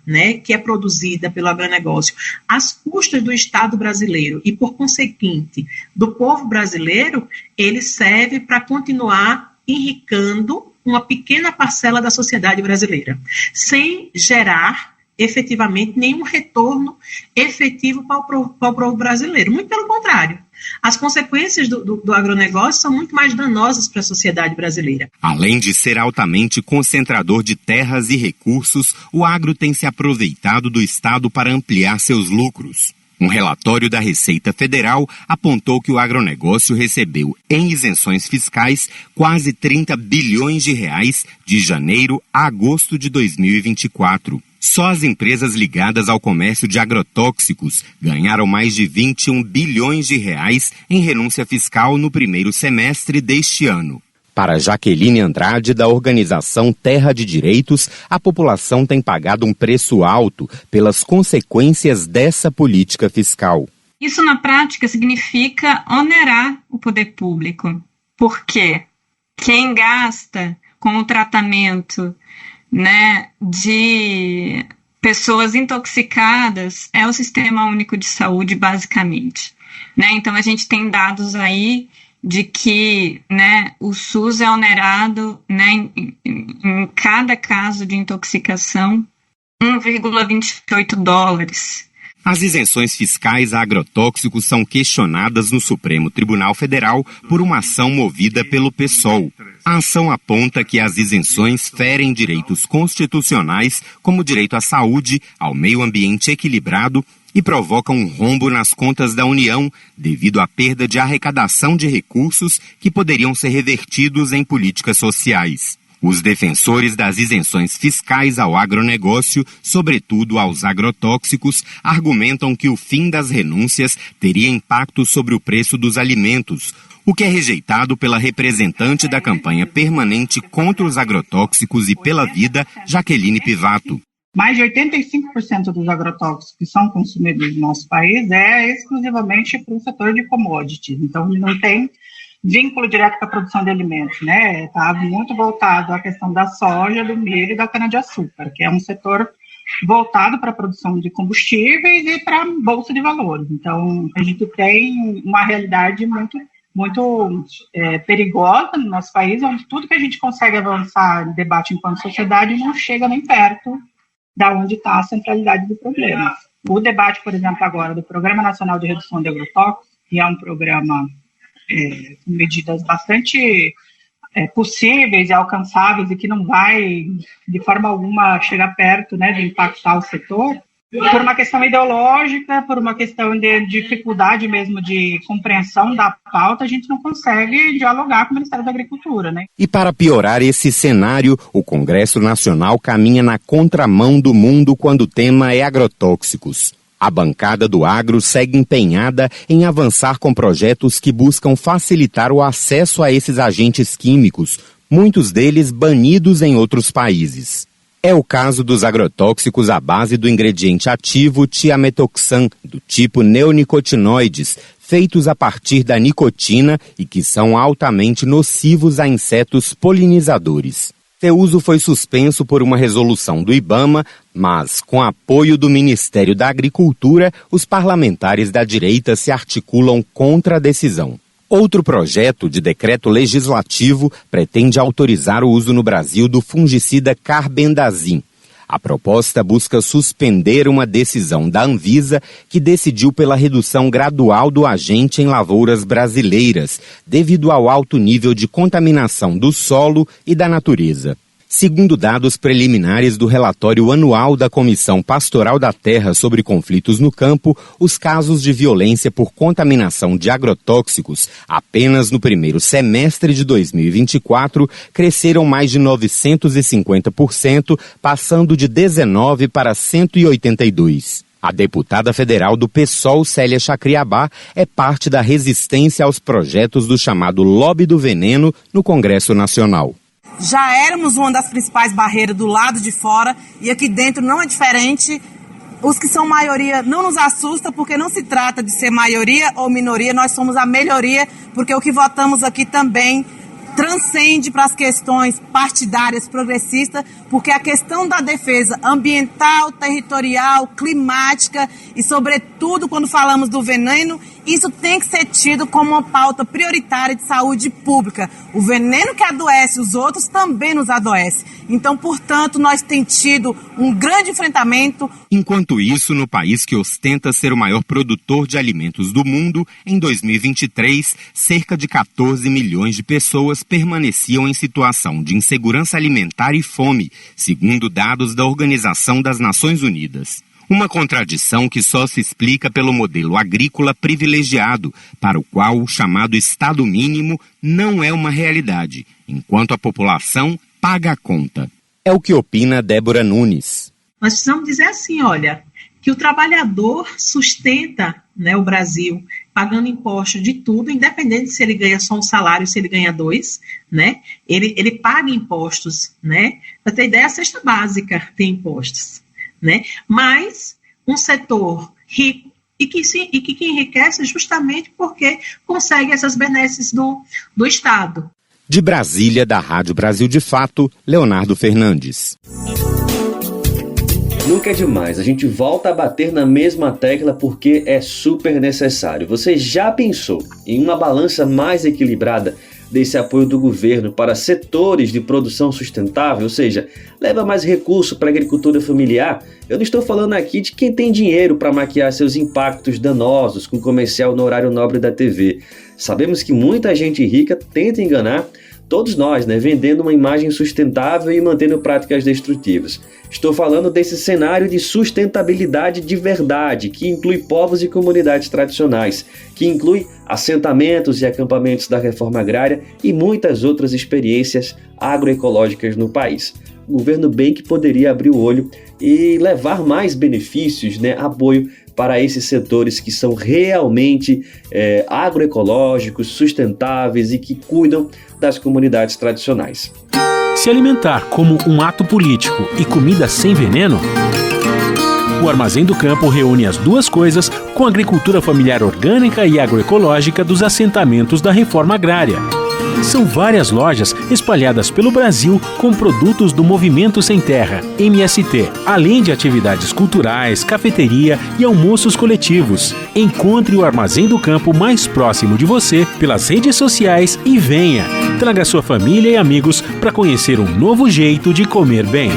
que é produzida pelo agronegócio às custas do Estado brasileiro e, por conseguinte, do povo brasileiro, ele serve para continuar enricando uma pequena parcela da sociedade brasileira, sem gerar efetivamente nenhum retorno efetivo para o povo brasileiro. Muito pelo contrário. As consequências do agronegócio são muito mais danosas para a sociedade brasileira. Além de ser altamente concentrador de terras e recursos, o agro tem se aproveitado do Estado para ampliar seus lucros. Um relatório da Receita Federal apontou que o agronegócio recebeu, em isenções fiscais, quase 30 bilhões de reais de janeiro a agosto de 2024. Só as empresas ligadas ao comércio de agrotóxicos ganharam mais de 21 bilhões de reais em renúncia fiscal no primeiro semestre deste ano. Para Jaqueline Andrade, da organização Terra de Direitos, a população tem pagado um preço alto pelas consequências dessa política fiscal. Isso, na prática, significa onerar o poder público, porque quem gasta com o tratamento, né, de pessoas intoxicadas é o Sistema Único de Saúde, basicamente. Né? Então, a gente tem dados aí de que, né, o SUS é onerado, né, em cada caso de intoxicação, $1,28. As isenções fiscais a agrotóxicos são questionadas no Supremo Tribunal Federal por uma ação movida pelo PSOL. A ação aponta que as isenções ferem direitos constitucionais, como o direito à saúde, ao meio ambiente equilibrado, e provocam um rombo nas contas da União, devido à perda de arrecadação de recursos que poderiam ser revertidos em políticas sociais. Os defensores das isenções fiscais ao agronegócio, sobretudo aos agrotóxicos, argumentam que o fim das renúncias teria impacto sobre o preço dos alimentos, o que é rejeitado pela representante da campanha permanente contra os agrotóxicos e pela vida, Jaqueline Pivato. Mais de 85% dos agrotóxicos que são consumidos no nosso país é exclusivamente para o setor de commodities. Então, não tem vínculo direto com a produção de alimentos, né? Está muito voltado à questão da soja, do milho e da cana-de-açúcar, que é um setor voltado para a produção de combustíveis e para a bolsa de valores. Então, a gente tem uma realidade muito perigosa no nosso país, onde tudo que a gente consegue avançar em debate enquanto sociedade não chega nem perto da onde está a centralidade do problema. O debate, por exemplo, agora do Programa Nacional de Redução de Agrotóxicos, que é um programa com medidas bastante possíveis e alcançáveis e que não vai, de forma alguma, chegar perto, né, de impactar o setor, por uma questão ideológica, por uma questão de dificuldade mesmo de compreensão da pauta, a gente não consegue dialogar com o Ministério da Agricultura, né? E para piorar esse cenário, o Congresso Nacional caminha na contramão do mundo quando o tema é agrotóxicos. A bancada do agro segue empenhada em avançar com projetos que buscam facilitar o acesso a esses agentes químicos, muitos deles banidos em outros países. É o caso dos agrotóxicos à base do ingrediente ativo tiametoxam, do tipo neonicotinoides, feitos a partir da nicotina e que são altamente nocivos a insetos polinizadores. Seu uso foi suspenso por uma resolução do IBAMA, mas, com apoio do Ministério da Agricultura, os parlamentares da direita se articulam contra a decisão. Outro projeto de decreto legislativo pretende autorizar o uso no Brasil do fungicida carbendazim. A proposta busca suspender uma decisão da Anvisa que decidiu pela redução gradual do agente em lavouras brasileiras, devido ao alto nível de contaminação do solo e da natureza. Segundo dados preliminares do relatório anual da Comissão Pastoral da Terra sobre conflitos no campo, os casos de violência por contaminação de agrotóxicos apenas no primeiro semestre de 2024 cresceram mais de 950%, passando de 19 para 182. A deputada federal do PSOL, Célia Chacriabá, é parte da resistência aos projetos do chamado Lobby do Veneno no Congresso Nacional. Já éramos uma das principais barreiras do lado de fora e aqui dentro não é diferente. Os que são maioria não nos assusta porque não se trata de ser maioria ou minoria, nós somos a melhoria porque o que votamos aqui também transcende para as questões partidárias, progressistas, porque a questão da defesa ambiental, territorial, climática e, sobretudo, quando falamos do veneno, isso tem que ser tido como uma pauta prioritária de saúde pública. O veneno que adoece os outros também nos adoece. Então, portanto, nós temos tido um grande enfrentamento. Enquanto isso, no país que ostenta ser o maior produtor de alimentos do mundo, em 2023, cerca de 14 milhões de pessoas permaneciam em situação de insegurança alimentar e fome, segundo dados da Organização das Nações Unidas. Uma contradição que só se explica pelo modelo agrícola privilegiado, para o qual o chamado Estado mínimo não é uma realidade, enquanto a população paga a conta. É o que opina Débora Nunes. Nós precisamos dizer assim, olha, que o trabalhador sustenta né, o Brasil, pagando imposto de tudo, independente se ele ganha só um salário, se ele ganha 2, né? Ele paga impostos, né? Para ter ideia, a cesta básica tem impostos, né? Mas um setor rico e que enriquece justamente porque consegue essas benesses do Estado. De Brasília, da Rádio Brasil de Fato, Leonardo Fernandes. Nunca é demais, a gente volta a bater na mesma tecla porque é super necessário. Você já pensou em uma balança mais equilibrada desse apoio do governo para setores de produção sustentável, ou seja, leva mais recurso para a agricultura familiar? Eu não estou falando aqui de quem tem dinheiro para maquiar seus impactos danosos com comercial no horário nobre da TV. Sabemos que muita gente rica tenta enganar todos nós, né, vendendo uma imagem sustentável e mantendo práticas destrutivas. Estou falando desse cenário de sustentabilidade de verdade, que inclui povos e comunidades tradicionais, que inclui assentamentos e acampamentos da reforma agrária e muitas outras experiências agroecológicas no país. O governo bem que poderia abrir o olho e levar mais benefícios, né, apoio para esses setores que são realmente agroecológicos, sustentáveis e que cuidam das comunidades tradicionais. Se alimentar como um ato político e comida sem veneno, o Armazém do Campo reúne as duas coisas com a agricultura familiar orgânica e agroecológica dos assentamentos da reforma agrária. São várias lojas espalhadas pelo Brasil com produtos do Movimento Sem Terra, MST, além de atividades culturais, cafeteria e almoços coletivos. Encontre o Armazém do Campo mais próximo de você pelas redes sociais e venha. Traga sua família e amigos para conhecer um novo jeito de comer bem.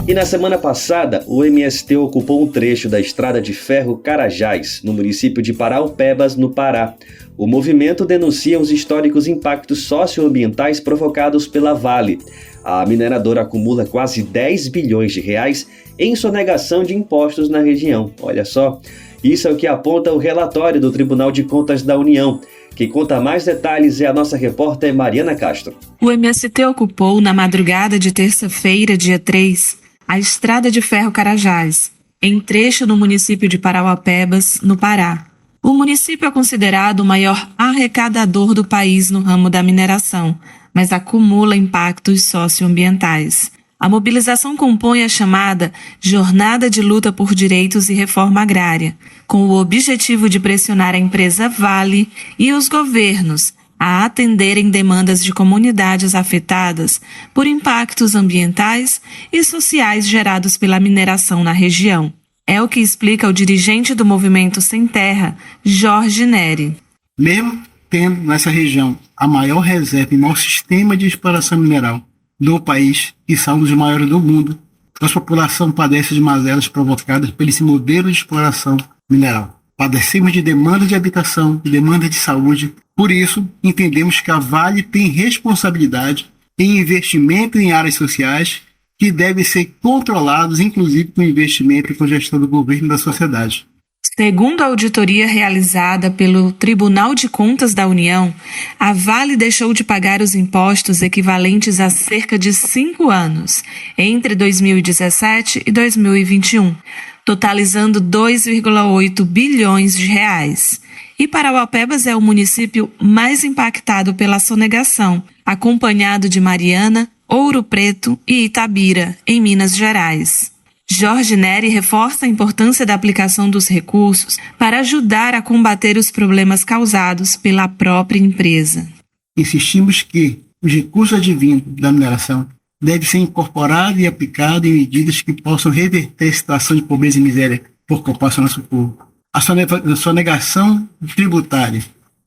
E na semana passada, o MST ocupou um trecho da estrada de ferro Carajás, no município de Paraupebas, no Pará. O movimento denuncia os históricos impactos socioambientais provocados pela Vale. A mineradora acumula quase 10 bilhões de reais em sonegação de impostos na região. Olha só, isso é o que aponta o relatório do Tribunal de Contas da União. Quem conta mais detalhes é a nossa repórter Mariana Castro. O MST ocupou, na madrugada de terça-feira, dia 3, a estrada de ferro Carajás, em trecho no município de Parauapebas, no Pará. O município é considerado o maior arrecadador do país no ramo da mineração, mas acumula impactos socioambientais. A mobilização compõe a chamada Jornada de Luta por Direitos e Reforma Agrária, com o objetivo de pressionar a empresa Vale e os governos a atenderem demandas de comunidades afetadas por impactos ambientais e sociais gerados pela mineração na região. É o que explica o dirigente do Movimento Sem Terra, Jorge Neri. Mesmo tendo nessa região a maior reserva e maior sistema de exploração mineral do país, que são os maiores do mundo, a população padece de mazelas provocadas por esse modelo de exploração mineral. Padecemos de demanda de habitação, de demanda de saúde. Por isso, entendemos que a Vale tem responsabilidade em investimento em áreas sociais que devem ser controlados, inclusive com investimento e com gestão do governo e da sociedade. Segundo a auditoria realizada pelo Tribunal de Contas da União, a Vale deixou de pagar os impostos equivalentes a cerca de 5 anos, entre 2017 e 2021, totalizando 2,8 bilhões de reais. E Parauapebas é o município mais impactado pela sonegação, acompanhado de Mariana, Ouro Preto e Itabira, em Minas Gerais. Jorge Neri reforça a importância da aplicação dos recursos para ajudar a combater os problemas causados pela própria empresa. Insistimos que os recursos advindos da mineração devem ser incorporados e aplicados em medidas que possam reverter a situação de pobreza e miséria por que passa o nosso povo. A sonegação tributária,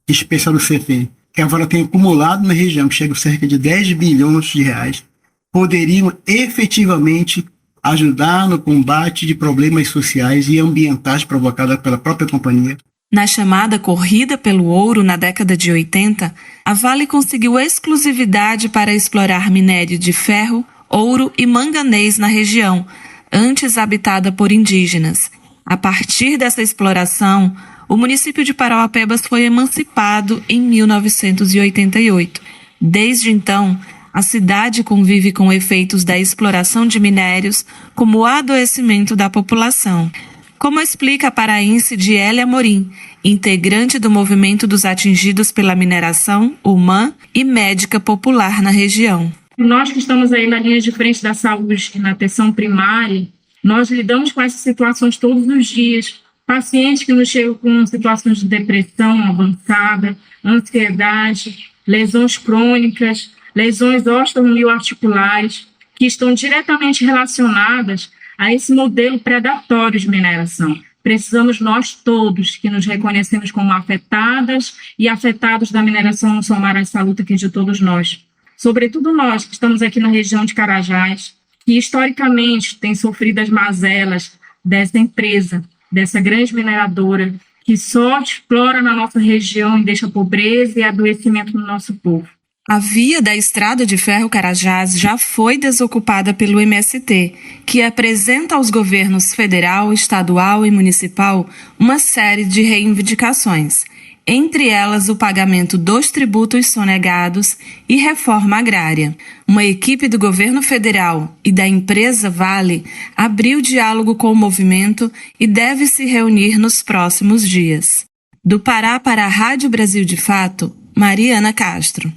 em especial do CFE, que agora tem acumulado na região, que chega a cerca de 10 bilhões de reais, poderiam efetivamente ajudar no combate de problemas sociais e ambientais provocados pela própria companhia. Na chamada Corrida pelo Ouro na década de 80, a Vale conseguiu exclusividade para explorar minério de ferro, ouro e manganês na região, antes habitada por indígenas. A partir dessa exploração, o município de Parauapebas foi emancipado em 1988. Desde então, A cidade convive com efeitos da exploração de minérios, como o adoecimento da população. Como explica a paraense Diélia Amorim, integrante do movimento dos atingidos pela mineração, o MAN, e médica popular na região. Nós que estamos aí na linha de frente da saúde, na atenção primária, nós lidamos com essas situações todos os dias. Pacientes que nos chegam com situações de depressão avançada, ansiedade, lesões crônicas, lesões osteomioarticulares, que estão diretamente relacionadas a esse modelo predatório de mineração. Precisamos nós todos, que nos reconhecemos como afetadas e afetados da mineração, somar essa luta aqui de todos nós. Sobretudo nós, que estamos aqui na região de Carajás, que historicamente tem sofrido as mazelas dessa empresa, dessa grande mineradora, que só explora na nossa região e deixa pobreza e adoecimento no nosso povo. A via da Estrada de Ferro Carajás já foi desocupada pelo MST, que apresenta aos governos federal, estadual e municipal uma série de reivindicações, entre elas o pagamento dos tributos sonegados e reforma agrária. Uma equipe do governo federal e da empresa Vale abriu diálogo com o movimento e deve se reunir nos próximos dias. Do Pará para a Rádio Brasil de Fato, Mariana Castro.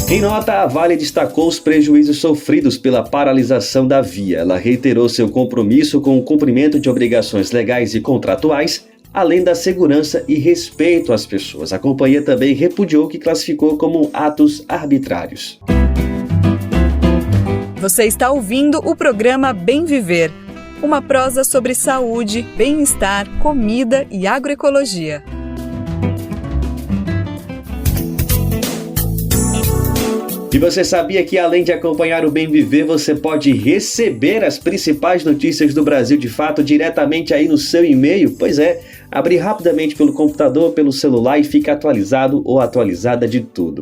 Em nota, a Vale destacou os prejuízos sofridos pela paralisação da via. Ela reiterou seu compromisso com o cumprimento de obrigações legais e contratuais, além da segurança e respeito às pessoas. A companhia também repudiou o que classificou como atos arbitrários. Você está ouvindo o programa Bem Viver, uma prosa sobre saúde, bem-estar, comida e agroecologia. E você sabia que, além de acompanhar o Bem Viver, você pode receber as principais notícias do Brasil de Fato diretamente aí no seu e-mail? Pois é, abrir rapidamente pelo computador, pelo celular e fica atualizado ou atualizada de tudo.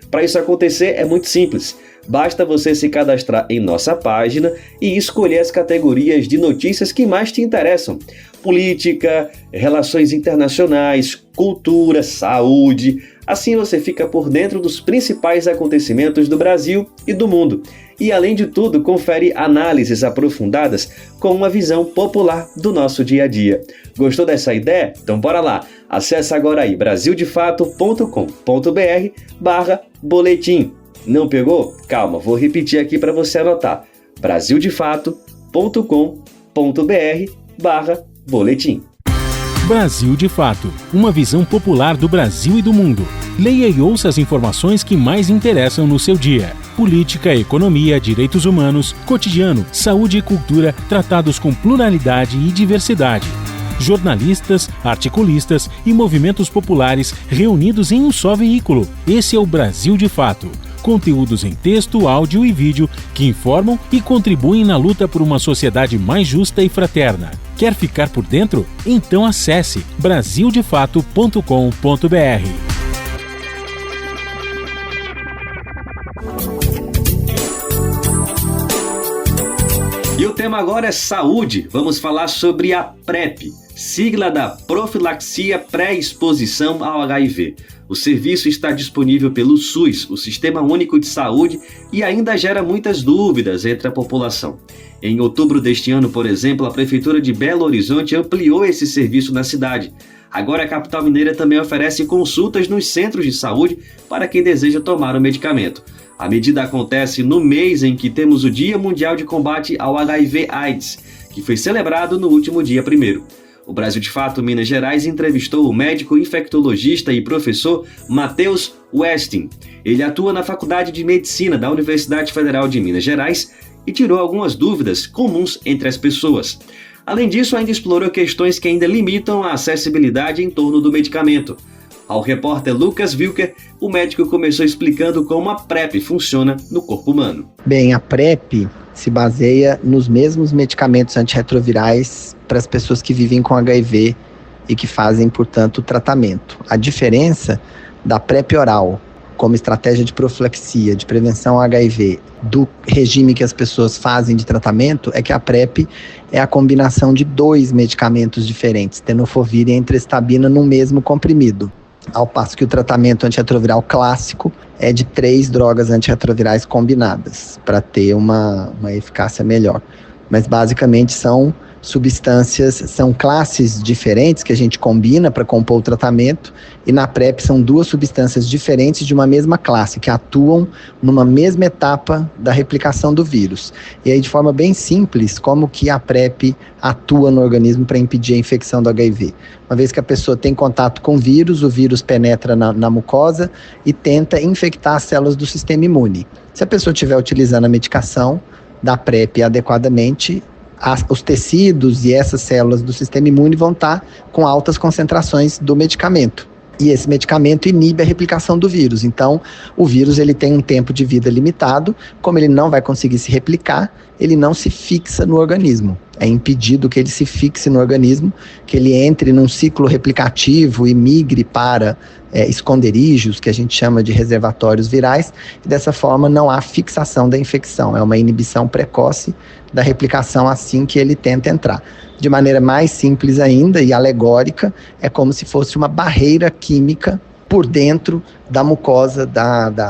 Para isso acontecer é muito simples. Basta você se cadastrar em nossa página e escolher as categorias de notícias que mais te interessam. Política, relações internacionais, cultura, saúde. Assim você fica por dentro dos principais acontecimentos do Brasil e do mundo. E além de tudo, confere análises aprofundadas com uma visão popular do nosso dia a dia. Gostou dessa ideia? Então bora lá! Acesse agora aí brasildefato.com.br/boletim. Não pegou? Calma, vou repetir aqui para você anotar. brasildefato.com.br/boletim. Brasil de Fato, uma visão popular do Brasil e do mundo. Leia e ouça as informações que mais interessam no seu dia. Política, economia, direitos humanos, cotidiano, saúde e cultura, tratados com pluralidade e diversidade. Jornalistas, articulistas e movimentos populares reunidos em um só veículo. Esse é o Brasil de Fato. Conteúdos em texto, áudio e vídeo que informam e contribuem na luta por uma sociedade mais justa e fraterna. Quer ficar por dentro? Então acesse brasildefato.com.br. E o tema agora é saúde. Vamos falar sobre a PrEP, sigla da profilaxia pré-exposição ao HIV. O serviço está disponível pelo SUS, o Sistema Único de Saúde, e ainda gera muitas dúvidas entre a população. Em outubro deste ano, por exemplo, a Prefeitura de Belo Horizonte ampliou esse serviço na cidade. Agora a capital mineira também oferece consultas nos centros de saúde para quem deseja tomar o medicamento. A medida acontece no mês em que temos o Dia Mundial de Combate ao HIV/AIDS, que foi celebrado no último dia 1º. O Brasil de Fato Minas Gerais entrevistou o médico infectologista e professor Matheus Westin. Ele atua na Faculdade de Medicina da Universidade Federal de Minas Gerais e tirou algumas dúvidas comuns entre as pessoas. Além disso, ainda explorou questões que ainda limitam a acessibilidade em torno do medicamento. Ao repórter Lucas Wilker, o médico começou explicando como a PrEP funciona no corpo humano. Bem, a PrEP se baseia nos mesmos medicamentos antirretrovirais para as pessoas que vivem com HIV e que fazem, portanto, o tratamento. A diferença da PrEP oral, como estratégia de profilaxia, de prevenção ao HIV, do regime que as pessoas fazem de tratamento, é que a PrEP é a combinação de 2 medicamentos diferentes, tenofovir e entrestabina, no mesmo comprimido. ao passo que o tratamento antirretroviral clássico é de 3 drogas antirretrovirais combinadas, para ter uma eficácia melhor. Mas basicamente são classes diferentes que a gente combina para compor o tratamento, e na PrEP são 2 substâncias diferentes de uma mesma classe, que atuam numa mesma etapa da replicação do vírus. E aí, de forma bem simples, como que a PrEP atua no organismo para impedir a infecção do HIV? Uma vez que a pessoa tem contato com o vírus penetra na mucosa e tenta infectar as células do sistema imune. Se a pessoa estiver utilizando a medicação da PrEP adequadamente, os tecidos e essas células do sistema imune vão estar com altas concentrações do medicamento. E esse medicamento inibe a replicação do vírus. Então, o vírus ele tem um tempo de vida limitado. Como ele não vai conseguir se replicar, ele não se fixa no organismo. É impedido que ele se fixe no organismo, que ele entre num ciclo replicativo e migre para esconderijos, que a gente chama de reservatórios virais, e dessa forma não há fixação da infecção. É uma inibição precoce da replicação assim que ele tenta entrar. De maneira mais simples ainda e alegórica, é como se fosse uma barreira química por dentro da mucosa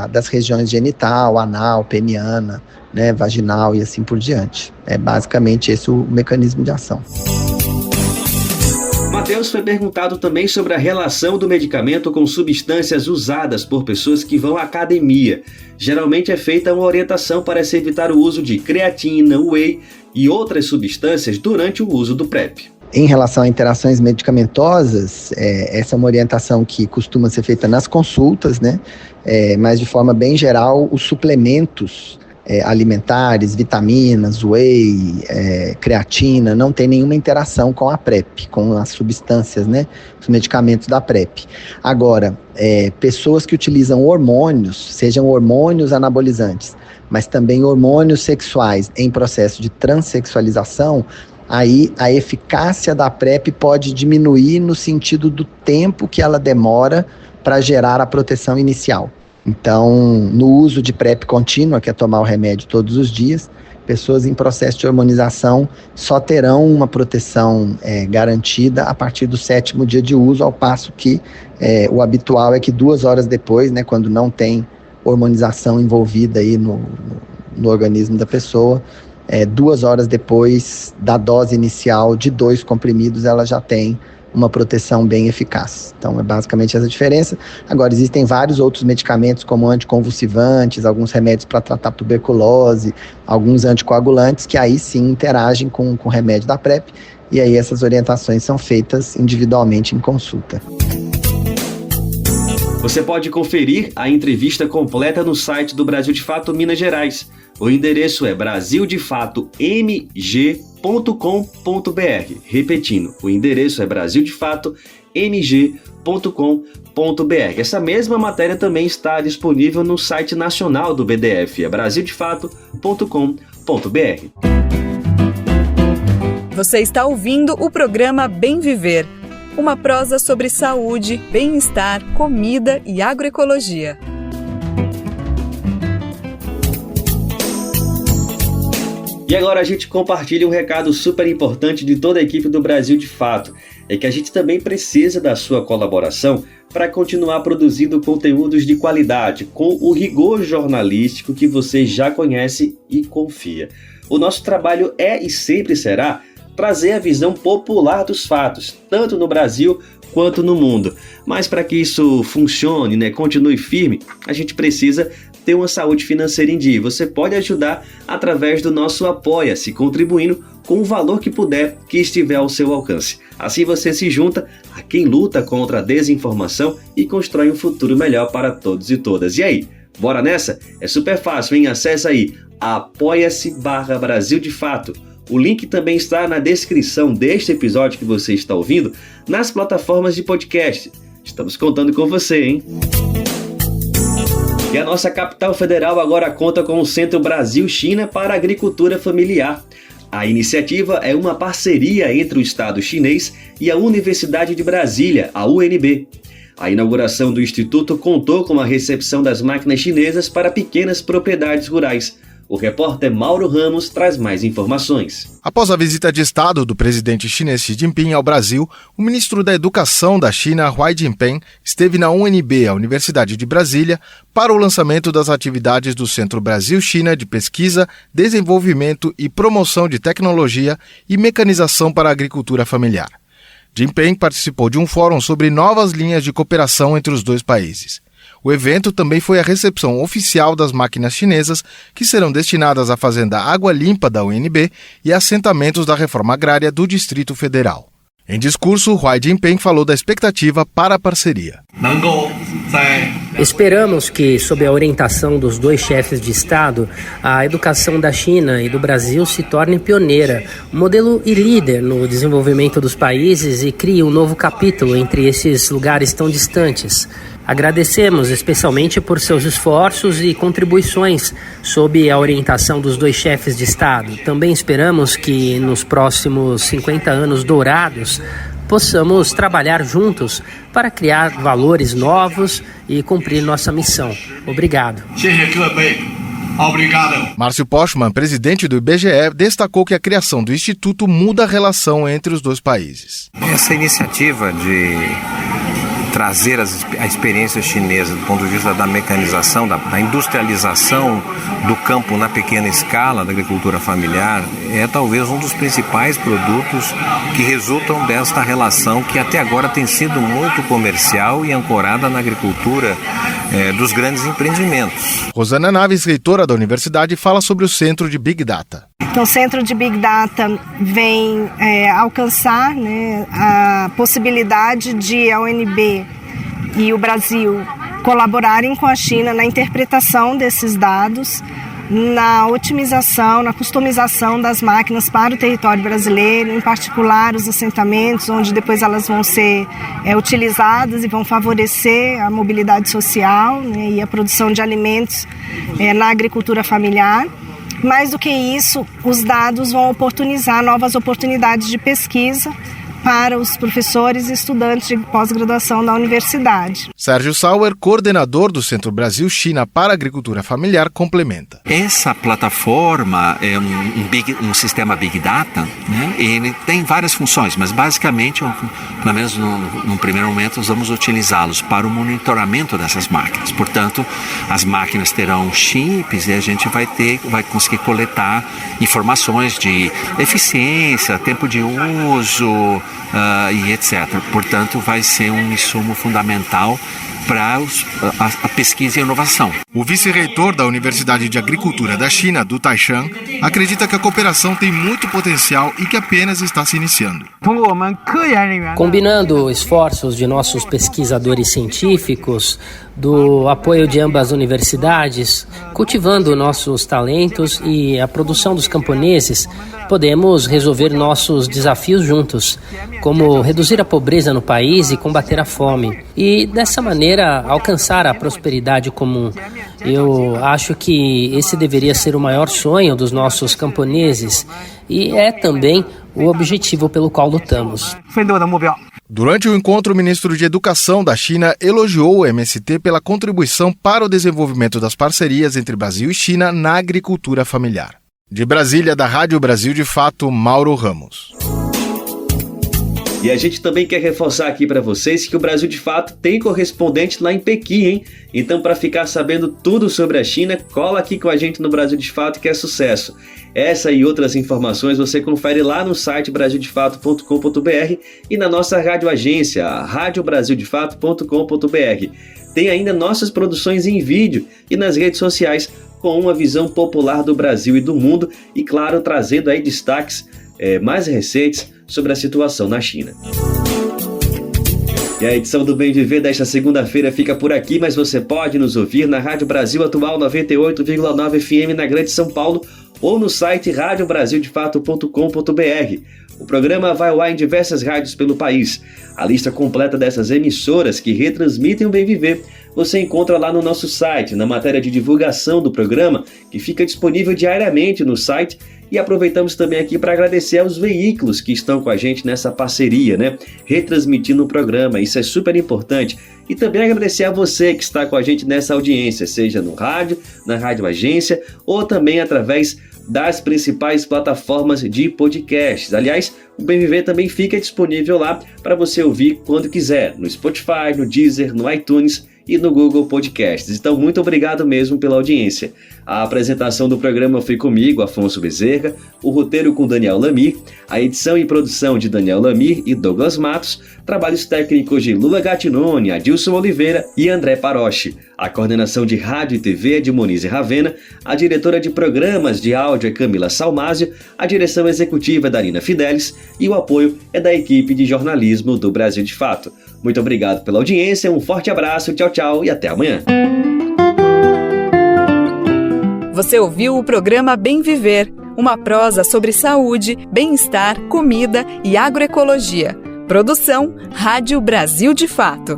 das regiões genital, anal, peniana, né, vaginal e assim por diante. É basicamente esse o mecanismo de ação. Matheus foi perguntado também sobre a relação do medicamento com substâncias usadas por pessoas que vão à academia. Geralmente é feita uma orientação para se evitar o uso de creatina, whey e outras substâncias durante o uso do PrEP. Em relação a interações medicamentosas, essa é uma orientação que costuma ser feita nas consultas, né? Mas de forma bem geral, os suplementos alimentares, vitaminas, whey, creatina, não tem nenhuma interação com a PrEP, com as substâncias, né, os medicamentos da PrEP. Agora, pessoas que utilizam hormônios, sejam hormônios anabolizantes, mas também hormônios sexuais em processo de transexualização, aí a eficácia da PrEP pode diminuir no sentido do tempo que ela demora para gerar a proteção inicial. Então, no uso de PrEP contínua, que é tomar o remédio todos os dias, pessoas em processo de hormonização só terão uma proteção garantida a partir do 7º dia de uso, ao passo que o habitual é que 2 horas depois, né, quando não tem hormonização envolvida aí no organismo da pessoa, 2 horas depois da dose inicial de 2 comprimidos, ela já tem uma proteção bem eficaz. Então, é basicamente essa diferença. Agora, existem vários outros medicamentos, como anticonvulsivantes, alguns remédios para tratar tuberculose, alguns anticoagulantes, que aí sim interagem com o remédio da PrEP, e aí essas orientações são feitas individualmente em consulta. Você pode conferir a entrevista completa no site do Brasil de Fato Minas Gerais. O endereço é brasildefatomg.com.br. Repetindo, o endereço é brasildefatomg.com.br. Essa mesma matéria também está disponível no site nacional do BDF, é brasildefato.com.br. Você está ouvindo o programa Bem Viver, uma prosa sobre saúde, bem-estar, comida e agroecologia. E agora a gente compartilha um recado super importante de toda a equipe do Brasil de Fato. É que a gente também precisa da sua colaboração para continuar produzindo conteúdos de qualidade, com o rigor jornalístico que você já conhece e confia. O nosso trabalho é e sempre será trazer a visão popular dos fatos, tanto no Brasil quanto no mundo. Mas para que isso funcione, né, continue firme, a gente precisa ter uma saúde financeira em dia. Você pode ajudar através do nosso Apoia-se, contribuindo com o valor que puder, que estiver ao seu alcance. Assim você se junta a quem luta contra a desinformação e constrói um futuro melhor para todos e todas. E aí, bora nessa? É super fácil, hein? Acesse aí apoia-se/Brasil de Fato. O link também está na descrição deste episódio que você está ouvindo, nas plataformas de podcast. Estamos contando com você, hein? E a nossa capital federal agora conta com o Centro Brasil-China para a Agricultura Familiar. A iniciativa é uma parceria entre o Estado chinês e a Universidade de Brasília, a UNB. A inauguração do Instituto contou com a recepção das máquinas chinesas para pequenas propriedades rurais. O repórter Mauro Ramos traz mais informações. Após a visita de Estado do presidente chinês Xi Jinping ao Brasil, o ministro da Educação da China, Huai Jinpeng, esteve na UNB, a Universidade de Brasília, para o lançamento das atividades do Centro Brasil-China de Pesquisa, Desenvolvimento e Promoção de Tecnologia e Mecanização para a Agricultura Familiar. Jinping participou de um fórum sobre novas linhas de cooperação entre os dois países. O evento também foi a recepção oficial das máquinas chinesas que serão destinadas à Fazenda Água Limpa da UNB e assentamentos da reforma agrária do Distrito Federal. Em discurso, Huai Jinping falou da expectativa para a parceria. Esperamos que, sob a orientação dos dois chefes de Estado, a educação da China e do Brasil se torne pioneira, modelo e líder no desenvolvimento dos países e crie um novo capítulo entre esses lugares tão distantes. Agradecemos especialmente por seus esforços e contribuições sob a orientação dos dois chefes de Estado. Também esperamos que nos próximos 50 anos dourados possamos trabalhar juntos para criar valores novos e cumprir nossa missão. Obrigado. Obrigado. Márcio Postman, presidente do IBGE, destacou que a criação do Instituto muda a relação entre os dois países. Essa iniciativa de trazer a experiência chinesa do ponto de vista da mecanização, da industrialização do campo na pequena escala, da agricultura familiar, é talvez um dos principais produtos que resultam desta relação que até agora tem sido muito comercial e ancorada na agricultura dos grandes empreendimentos. Rosana Naves, reitora da universidade, fala sobre o Centro de Big Data. Então, o Centro de Big Data vem alcançar, a possibilidade de a UNB e o Brasil colaborarem com a China na interpretação desses dados, na otimização, na customização das máquinas para o território brasileiro, em particular os assentamentos, onde depois elas vão ser utilizadas e vão favorecer a mobilidade social, e a produção de alimentos na agricultura familiar. Mais do que isso, os dados vão oportunizar novas oportunidades de pesquisa para os professores e estudantes de pós-graduação da universidade. Sérgio Sauer, coordenador do Centro Brasil-China para a Agricultura Familiar, complementa. Essa plataforma é um sistema Big Data, ele tem várias funções, mas basicamente, pelo menos num primeiro momento, nós vamos utilizá-los para o monitoramento dessas máquinas. Portanto, as máquinas terão chips e a gente vai conseguir coletar informações de eficiência, tempo de uso, e etc. Portanto, vai ser um insumo fundamental para a pesquisa e a inovação. O vice-reitor da Universidade de Agricultura da China, Du Taishan, acredita que a cooperação tem muito potencial e que apenas está se iniciando. Combinando esforços de nossos pesquisadores científicos, do apoio de ambas universidades, cultivando nossos talentos e a produção dos camponeses, podemos resolver nossos desafios juntos, como reduzir a pobreza no país e combater a fome, e dessa maneira alcançar a prosperidade comum. Eu acho que esse deveria ser o maior sonho dos nossos camponeses e é também o objetivo pelo qual lutamos. Durante o encontro, o ministro de Educação da China elogiou o MST pela contribuição para o desenvolvimento das parcerias entre Brasil e China na agricultura familiar. De Brasília, da Rádio Brasil de Fato, Mauro Ramos. E a gente também quer reforçar aqui para vocês que o Brasil de Fato tem correspondente lá em Pequim, hein? Então, para ficar sabendo tudo sobre a China, cola aqui com a gente no Brasil de Fato, que é sucesso. Essa e outras informações você confere lá no site brasildefato.com.br e na nossa rádio agência, radiobrasildefato.com.br. Tem ainda nossas produções em vídeo e nas redes sociais com uma visão popular do Brasil e do mundo e, claro, trazendo aí destaques mais recentes sobre a situação na China. E a edição do Bem Viver desta segunda-feira fica por aqui, mas você pode nos ouvir na Rádio Brasil Atual 98,9 FM na Grande São Paulo ou no site radiobrasildefato.com.br. O programa vai ao ar em diversas rádios pelo país. A lista completa dessas emissoras que retransmitem o Bem Viver você encontra lá no nosso site, na matéria de divulgação do programa, que fica disponível diariamente no site E aproveitamos também aqui para agradecer aos veículos que estão com a gente nessa parceria, né? Retransmitindo o programa, isso é super importante. E também agradecer a você que está com a gente nessa audiência, seja no rádio, na Rádio Agência ou também através das principais plataformas de podcasts. Aliás, o Bem Viver também fica disponível lá para você ouvir quando quiser, no Spotify, no Deezer, no iTunes e no Google Podcasts. Então, muito obrigado mesmo pela audiência. A apresentação do programa foi comigo, Afonso Bezerra, o roteiro com Daniel Lamir, a edição e produção de Daniel Lamir e Douglas Matos, trabalhos técnicos de Lula Gattinone, Adilson Oliveira e André Paroche. A coordenação de rádio e TV é de Monize Ravena, a diretora de programas de áudio é Camila Salmásio, a direção executiva é Darina Fidelis e o apoio é da equipe de jornalismo do Brasil de Fato. Muito obrigado pela audiência, um forte abraço, tchau, tchau e até amanhã. Você ouviu o programa Bem Viver, uma prosa sobre saúde, bem-estar, comida e agroecologia. Produção Rádio Brasil de Fato.